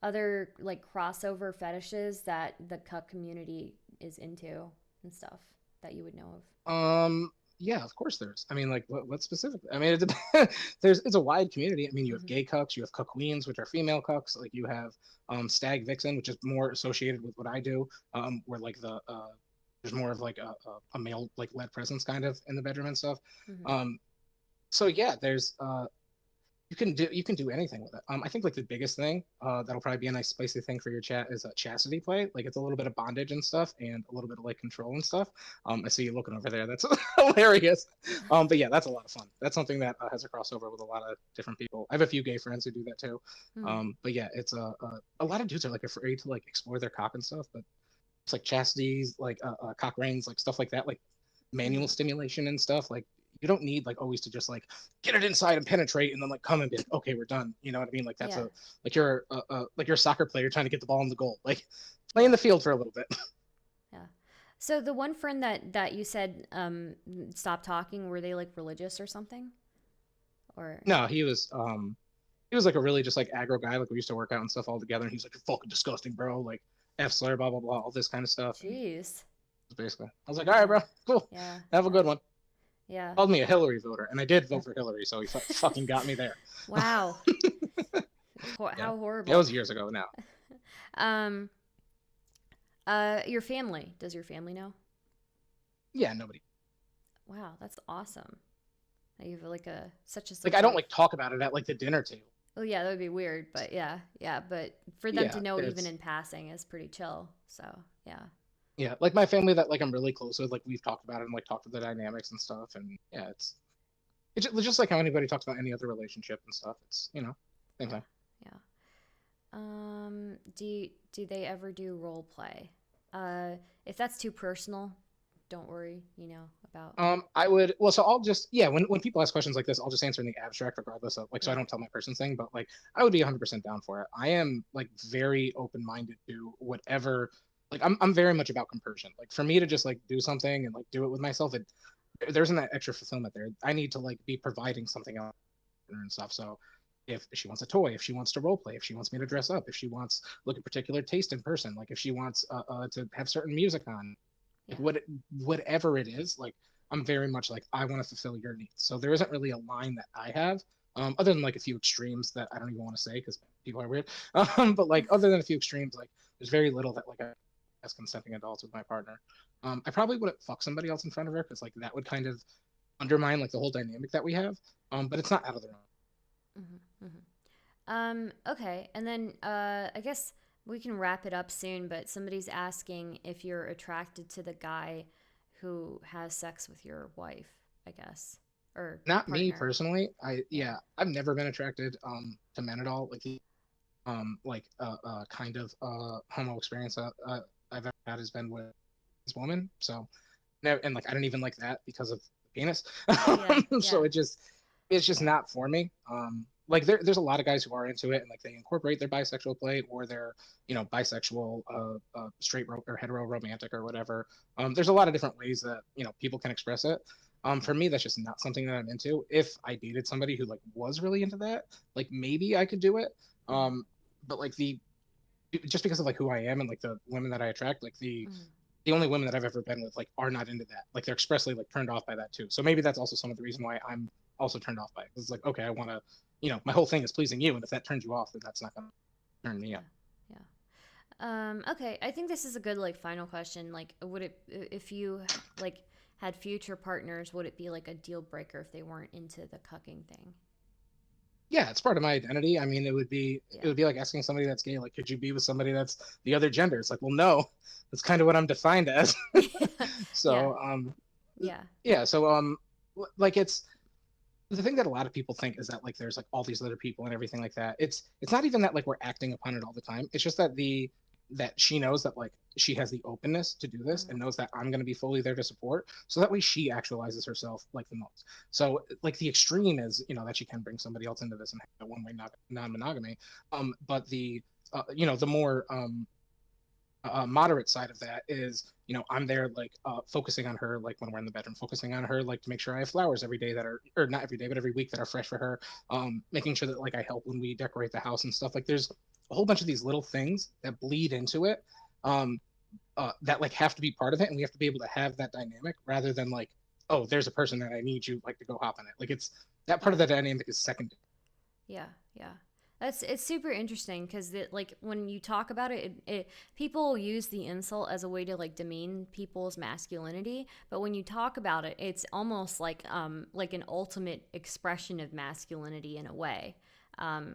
like crossover fetishes that the cuck community is into and stuff that you would know of. Yeah, of course there's. I mean, like, what specifically? I mean, it depends. It's a wide community. I mean, you have Mm-hmm. gay cucks, you have cuck queens, which are female cucks. Like, you have stag vixen, which is more associated with what I do. Where like there's more of like a male like led presence kind of in the bedroom and stuff. Mm-hmm. Um, so yeah, there's you can do anything with it. I think like the biggest thing that'll probably be a nice spicy thing for your chat is a chastity play. Like it's a little bit of bondage and stuff, and a little bit of like control and stuff. I see you looking over there. That's hilarious. But yeah, that's a lot of fun. That's something that has a crossover with a lot of different people. I have a few gay friends who do that too. Mm-hmm. But yeah, it's a lot of dudes are like afraid to like explore their cock and stuff, but it's like chastities, like cock rings, like stuff like that, like Mm-hmm. manual stimulation and stuff. Like you don't need like always to just like get it inside and penetrate and then like come and be like, okay, we're done. You know what I mean? Like that's Yeah. a like you're a soccer player trying to get the ball in the goal. Like play in Yeah. the field for a little bit. Yeah. So the one friend that you said stopped talking, were they like religious or something? Or No, he was like a really just like aggro guy. Like we used to work out and stuff all together, and he's like, "You're fucking disgusting, bro." Like F slur, blah blah blah, all this kind of stuff. And jeez. basically, I was like, "All right, Yeah. bro, cool. Yeah. Have a Yeah. good one." Yeah. Called me a Hillary voter, and I did vote for Hillary, so he fucking got me there. Wow. Yeah, How that horrible. was years ago now. um your family. Does your family know? Yeah, nobody. Wow, that's awesome. You have like a such a Like I don't supportive. like talk about it at like the dinner table. Oh yeah, that would be weird, but yeah, yeah. But for them to Yeah, know even it's in passing is pretty chill. So yeah, yeah, like my family that like I'm really close with, like we've talked about it and like talked about the dynamics and stuff, and yeah, it's just like how anybody talks about any other relationship and stuff. It's same yeah, thing. yeah. Do they ever do role play? If that's too personal, don't worry. About. I would well, so I'll just yeah, when people ask questions like this, I'll just answer in the abstract regardless of like so I Yeah, don't tell my person thing, but like I would be 100% down for it. I am like very open minded to whatever. Like I'm very much about compersion. Like for me to just like do something and like do it with myself, there isn't that extra fulfillment there. I need to like be providing something else and stuff. So if she wants a toy, if she wants to role play, if she wants me to dress up, if she wants look at particular taste in person, like if she wants to have certain music on, like yeah, whatever it is, like I'm very much like I want to fulfill your needs. So there isn't really a line that I have, other than like a few extremes that I don't even want to say because people are weird. But like other than a few extremes, like there's very little that like I as consenting adults with my partner. I probably wouldn't fuck somebody else in front of her because like that would kind of undermine like the whole dynamic that we have. But it's not out of the realm. mm-hmm, mm-hmm. Okay, and then I guess we can wrap it up soon. But somebody's asking if you're attracted to the guy who has sex with your wife. I guess or Not me partner. personally. I Yeah, yeah, I've never been attracted to men at all. Like kind of homo experience I've ever had has been with this woman. So never, and like I don't even like that because of the penis. yeah, So yeah, it's just yeah, not for me. like there's a lot of guys who are into it and like they incorporate their bisexual play or their bisexual straight or hetero romantic or whatever. There's a lot of different ways that people can express it. For me, that's just not something that I'm into. If I dated somebody who like was really into that, like maybe I could do it. Mm-hmm. But like the just because of like who I am and like the women that I attract, like Mm-hmm. the only women that I've ever been with like are not into that. Like they're expressly like turned off by that too. So maybe that's also some of the reason why I'm also turned off by it. It's like, okay, I want to, my whole thing is pleasing you, and if that turns you off, then that's not going to turn me Yeah. up. Yeah. Okay, I think this is a good like final question. Like, would it if you like had future partners, would it be like a deal breaker if they weren't into the cucking thing? Yeah, it's part of my identity. I mean, it Yeah. would be like asking somebody that's gay, like, could you be with somebody that's the other gender? It's like, well, no, that's kind of what I'm defined as. Yeah. So, Yeah. yeah, so like it's the thing that a lot of people think is that like there's like all these other people and everything like that. It's not even that like we're acting upon it all the time. It's just that that she knows that like she has the openness to do this Mm-hmm. and knows that I'm going to be fully there to support. So that way she actualizes herself like the most. So like the extreme is that she can bring somebody else into this and have a one way non-monogamy. But the more moderate side of that is I'm there like focusing on her like when we're in the bedroom, focusing on her like to make sure I have flowers every day that are, or not every day but every week, that are fresh for her, making sure that like I help when we decorate the house and stuff. Like there's a whole bunch of these little things that bleed into it, um that like have to be part of it, and we have to be able to have that dynamic rather than like, oh, there's a person that I need you like to go hop on it. Like it's that part of Yeah. the dynamic is secondary. Yeah. Yeah. It's super interesting because like when you talk about it, people use the insult as a way to like demean people's masculinity, but when you talk about it, it's almost like an ultimate expression of masculinity in a way.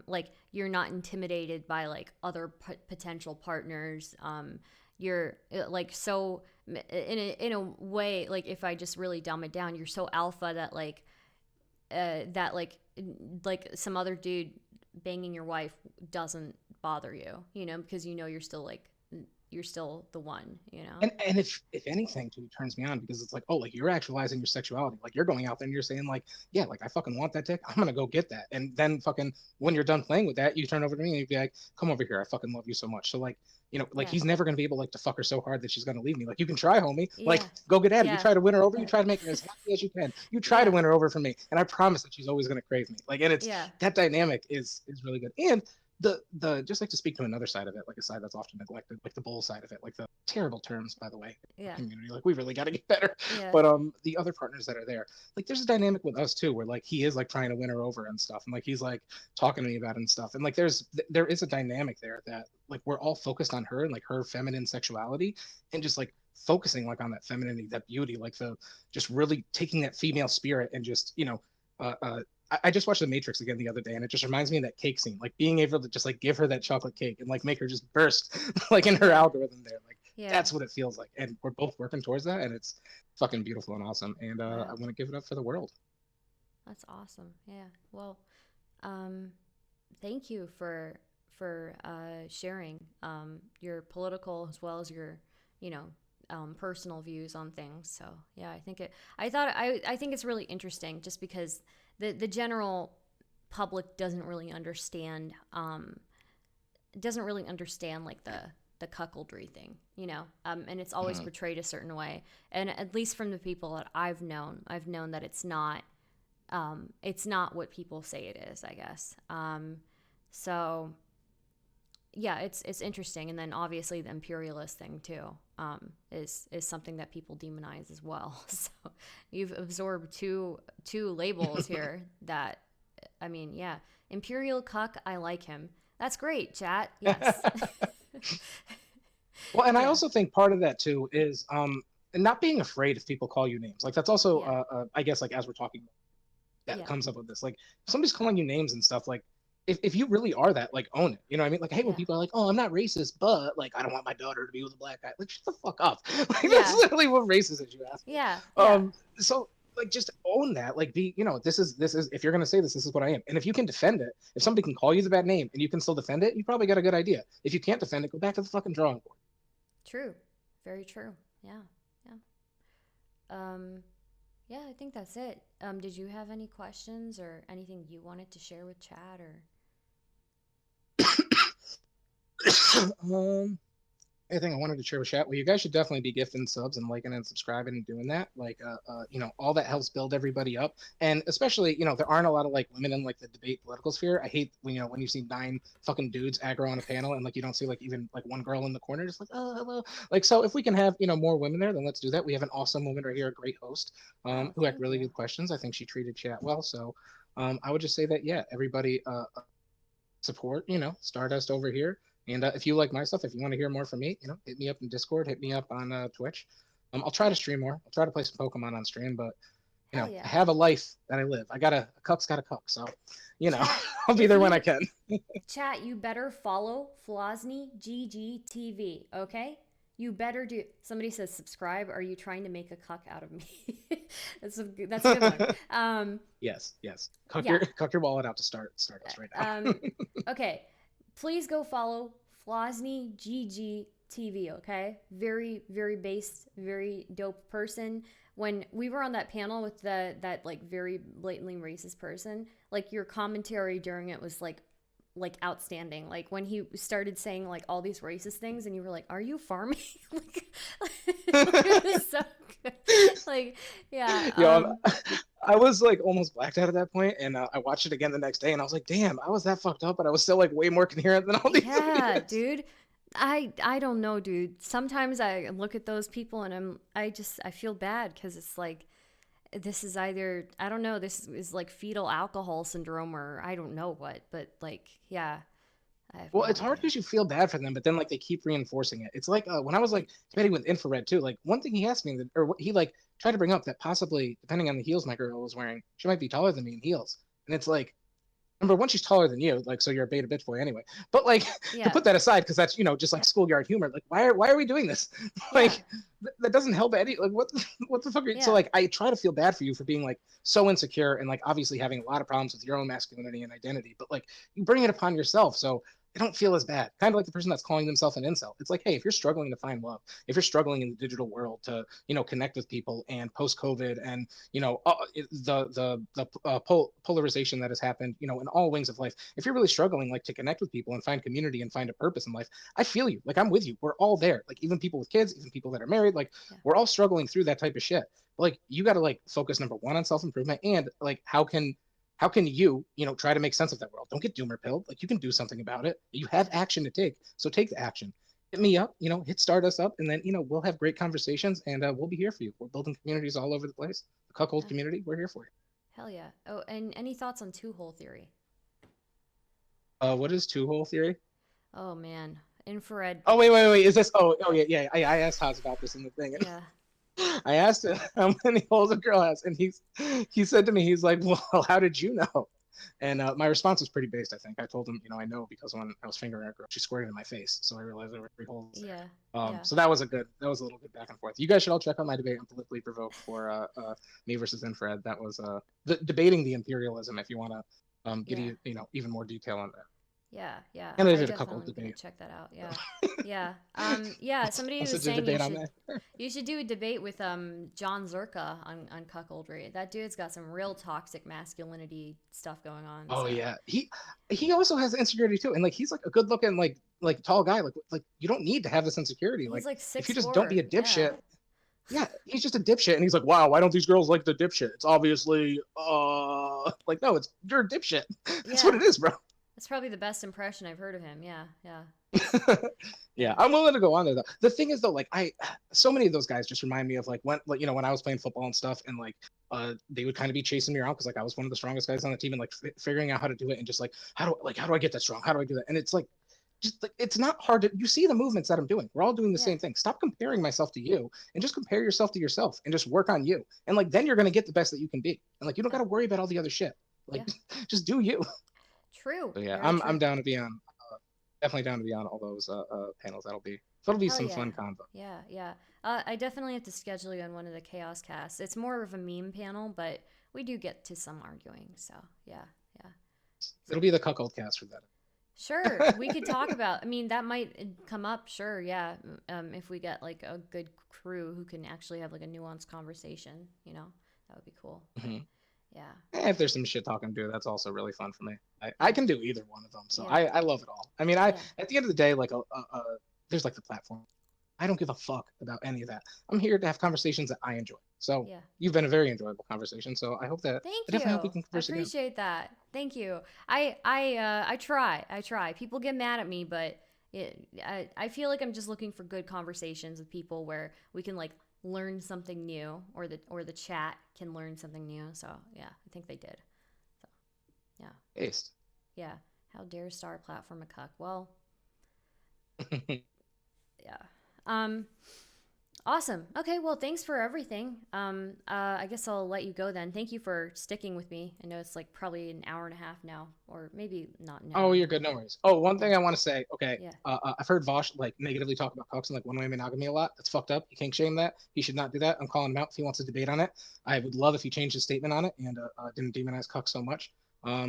Like you're not intimidated by like other potential partners. You're like so in a way, like if I just really dumb it down, you're so alpha that like some other dude banging your wife doesn't bother you, because you're still like you're still the one, And if anything, too, turns me on because it's like, oh, like you're actualizing your sexuality. Like you're going out there and you're saying like, yeah, like I fucking want that dick. I'm gonna go get that. And then fucking when you're done playing with that, you turn over to me and you be like, come over here. I fucking love you so much. So like, like Yeah. he's never gonna be able like to fuck her so hard that she's gonna leave me. Like you can try, homie. Like Yeah. go get at it. You Yeah. try to win her over. You try to make her as happy as you can. You try to Yeah. win her over for me, and I promise that she's always gonna crave me. Like, and it's Yeah. that dynamic is really good. And the just like to speak to another side of it, like a side that's often neglected, like the bull side of it, like the terrible terms, by the way, Yeah. community. Like we really got to get better. Yeah. But the other partners that are there, like there's a dynamic with us too, where like he is like trying to win her over and stuff, and like he's like talking to me about it and stuff, and like there is a dynamic there that like we're all focused on her and like her feminine sexuality, and just like focusing like on that femininity, that beauty, like the just really taking that female spirit and just uh, uh, I just watched The Matrix again the other day, and it just reminds me of that cake scene, like being able to just like give her that chocolate cake and like make her just burst, like in her Yeah. algorithm there. Like Yeah. that's what it feels like, and we're both working towards that, and it's fucking beautiful and awesome. And I Wow. want to give it up for the world. That's awesome. Yeah. Well, um thank you for sharing your political as well as your you know personal views on things. So yeah, I think it's really interesting just because the general public doesn't really understand like the cuckoldry thing, and it's always Mhm. portrayed a certain way. And at least from the people that I've known that it's not what people say it is, I guess. So yeah, it's interesting. And then obviously the imperialist thing too, is something that people demonize as well. So you've absorbed two labels here that, I mean, yeah, imperial cuck. I like him. That's great, chat. Yes. Well, and I Yeah. also think part of that too is not being afraid if people call you names. Like that's also Yeah. I guess like as we're talking that Yeah. comes up with this. Like if somebody's calling you names and stuff, like if you really are that, like own it. You know what I mean? Like I hate when Yeah. people are like, oh, I'm not racist, but like I don't want my daughter to be with a black guy. Like shut the fuck up. Like that's Yeah. literally what racist is, you asshole. Yeah. Yeah. So like just own that. Like be, this is if you're gonna say this is what I am. And if you can defend it, if somebody can call you the bad name and you can still defend it, you probably got a good idea. If you can't defend it, go back to the fucking drawing board. True. Very true. Yeah. Yeah. Um Yeah, I think that's it. Did you have any questions or anything you wanted to share with Chad or? um, Anything I wanted to share with chat. Well, you guys should definitely be gifting subs and liking and subscribing and doing that. Like, all that helps build everybody up. And especially, there aren't a lot of like women in like the debate political sphere. I hate when when you see nine fucking dudes aggro on a panel and like you don't see like even like one girl in the corner, just like, oh hello. Like, so if we can have more women there, then let's do that. We have an awesome woman right here, a great host, Oh, who had thank really you. good questions. I think she treated chat well. So, I would just say that yeah, everybody support, Stardust over here. And if you like my stuff, if you want to hear more from me, hit me up in Discord, hit me up on Twitch. I'll try to Yeah. stream more. I'll try to play some Pokemon on stream, but Hell I yeah. have a life that I live. I got a cuck's got a cuck, so Chat, I'll be if there when I you can. chat, you better follow Flosny GGTV, okay? You better do. Somebody says subscribe. Are you trying to make a cuck out of me? That's a good one. Yes, yes. Yeah. Cuck your wallet out to Stardust right now. Um, okay. Please go follow Flosny GGTV, okay? Very, very based, very dope person. When we were on that panel with that like very blatantly racist person, like your commentary during it was like outstanding. Like when he started saying like all these racist things, and you were like, "Are you farming?" It was so good. Like, yeah, Yo, I was like almost blacked out at that point, and I watched it again the next day, and I was like, "Damn, I was that fucked up," but I was still like way more coherent than all these yeah, idiots. dude. I don't know, dude. Sometimes I look at those people and I feel bad because it's like this is either I don't know, this is like fetal alcohol syndrome or I don't know what, but like yeah, I have Well, no it's hard idea. because you feel bad for them, but then like they keep reinforcing it. It's like when I was like debating with infrared too. Like one thing he asked me, or he like tried to bring up that possibly, depending on the heels my girl was wearing, she might be taller than me in heels. And it's like, number one, she's taller than you, like so you're a beta bitch boy anyway. But like to Yeah, put that aside, because that's just like schoolyard humor. Like why are we doing this? yeah, Like that doesn't help any. Like what the fuck? So yeah, like I try to feel bad for you for being like so insecure and like obviously having a lot of problems with your own masculinity and identity. But like you bring it upon yourself, so I don't feel as bad. Kind of like the person that's calling themselves an incel. It's like, hey, if you're struggling to find love, if you're struggling in the digital world to, connect with people and post COVID and, the polarization that has happened, in all wings of life, if you're really struggling, like to connect with people and find community and find a purpose in life, I feel you. Like I'm with you. We're all there. Like even people with kids, even people that are married, like yeah, we're all struggling through that type of shit. But like you got to like focus number one on self improvement and like how can you, try to make sense of that world? Don't get doomer pilled. Like you can do something about it. You have yeah, action to take, so take the action. Hit me up, hit Stardust up, and then we'll have great conversations, and we'll be here for you. We're building communities all over the place. The cuckold yeah. community, we're here for you. Hell yeah. Oh, and any thoughts on two hole theory? What is two hole theory? Oh man, infrared. Oh wait. Is this? Oh yeah yeah. I asked Haas about this in the thing, Yeah, and I asked him how many holes a girl has, and he said to me, he's like, well, how did you know? And my response was pretty based, I think. I told him, I know because when I was fingering a girl, she squirted in my face. So I realized there were three holes yeah, there. yeah. So that was a little good back and forth. You guys should all check out my debate on Politically Provoked for me versus Infrared. That was debating the imperialism if you want to get Yeah. even more detail on that. Yeah, yeah. And I I did a couple of definitely am gonna debate. check that out. Yeah. Yeah. Yeah, somebody Also was did a saying debate on that. you should do a debate with John Zerka on cuckoldry. That dude's got some real toxic masculinity stuff going on, Oh so yeah, he also has insecurity too, and like he's like a good looking like tall guy. Like you don't need to have this insecurity. he's Like like if you six just don't be four. a Yeah. dipshit. Yeah, he's just a dipshit, and he's like, wow, why don't these girls like the dipshit? It's obviously like no, it's you're a dipshit. That's what Yeah. it is, bro. That's probably the best impression I've heard of him. Yeah, yeah. Yeah, Yeah. I'm willing to go on there though. The thing is though, like so many of those guys just remind me of like when I was playing football and stuff, and like they would kind of be chasing me around because like I was one of the strongest guys on the team, and like figuring out how to do it, and just like how do I get that strong? How do I do that? And it's like just like it's not hard to you see the movements that I'm doing. We're all doing the Yeah. same thing. Stop comparing myself to you and just compare yourself to yourself and just work on you. And like then you're gonna get the best that you can be. And like you don't Yeah. gotta worry about all the other shit. Like Yeah. just do you. True. So yeah, Very I'm true. down to be on definitely down to be on all those panels. That'll be Hell some yeah. fun convo. Yeah, yeah. I definitely have to schedule you on one of the chaos casts. It's more of a meme panel, but we do get to some arguing. So, yeah, yeah. So, It'll be the cuckold cast for sure, we could talk that. about, I mean, that might come up, sure, yeah. If we get like a good crew who can actually have like a nuanced conversation, That would be cool. Hmm. Yeah. If there's some shit talking to do, that's also really fun for me. I Yeah. can do either one of them, so Yeah. I love it all. I mean, Yeah. at the end of the day, like there's like the platform. I don't give a fuck about any of that. I'm here to have conversations that I enjoy. So Yeah. you've been a very enjoyable conversation. So I hope that I Thank definitely hope we you. can I converse again. appreciate that. Thank you. I try. I try. People get mad at me, but I feel like I'm just looking for good conversations with people where we can like learn something new, or the chat can learn something new. So yeah, I think they did. So yeah, Based. yeah. How dare Star platform a cuck? Well, yeah. Um, Awesome. Okay, well, thanks for everything. I guess I'll let you go then. Thank you for sticking with me. I know it's like probably an hour and a half now, or maybe not an Oh, hour. you're good. No worries. Oh, one Yeah, thing I want to say. Okay, yeah, I've heard Vosh like negatively talk about Cox and like one-way monogamy a lot. That's fucked up. You can't shame that. He should not do that. I'm calling him out if he wants to debate on it. I would love if he changed his statement on it and didn't demonize Cox so much.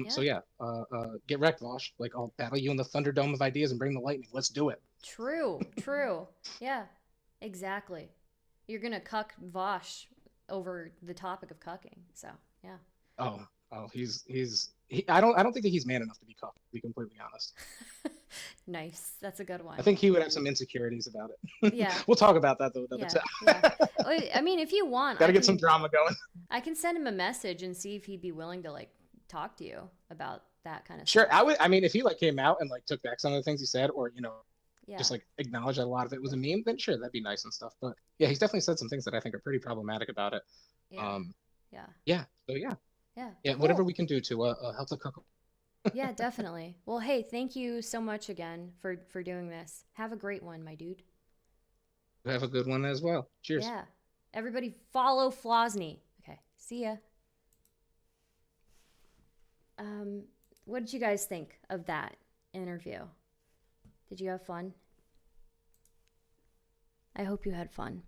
So yeah. yeah, get wrecked, Vosh. Like I'll battle you in the Thunderdome of ideas and bring the lightning. Let's do it. True, true. Yeah, exactly. You're gonna cuck Vosh over the topic of cucking. So yeah. Oh, I don't think that he's man enough to be Cox. To be completely honest, Nice. That's a good I one. think he would have some insecurities about it. Yeah, We'll talk about that though another yeah, time. yeah. I mean, if you want, Got to get some drama going. I can send him a message and see if he'd be willing to like talk to you about that kind of Sure, stuff. I would. I mean, if he like came out and like took back some of the things he said, or Yeah, just like acknowledged that a lot of it was a meme, then sure, that'd be nice and stuff. But yeah, he's definitely said some things that I think are pretty problematic about it. yeah, Um, yeah, yeah. So yeah, yeah. yeah. Whatever Cool. we can do to help the cook. Yeah, definitely. Well, hey, thank you so much again for doing this. Have a great one, my dude. Have a good one as well. Cheers. Yeah. Everybody follow Flosney. Okay. See ya. Um, what did you guys think of that interview? Did you have fun? I hope you had fun.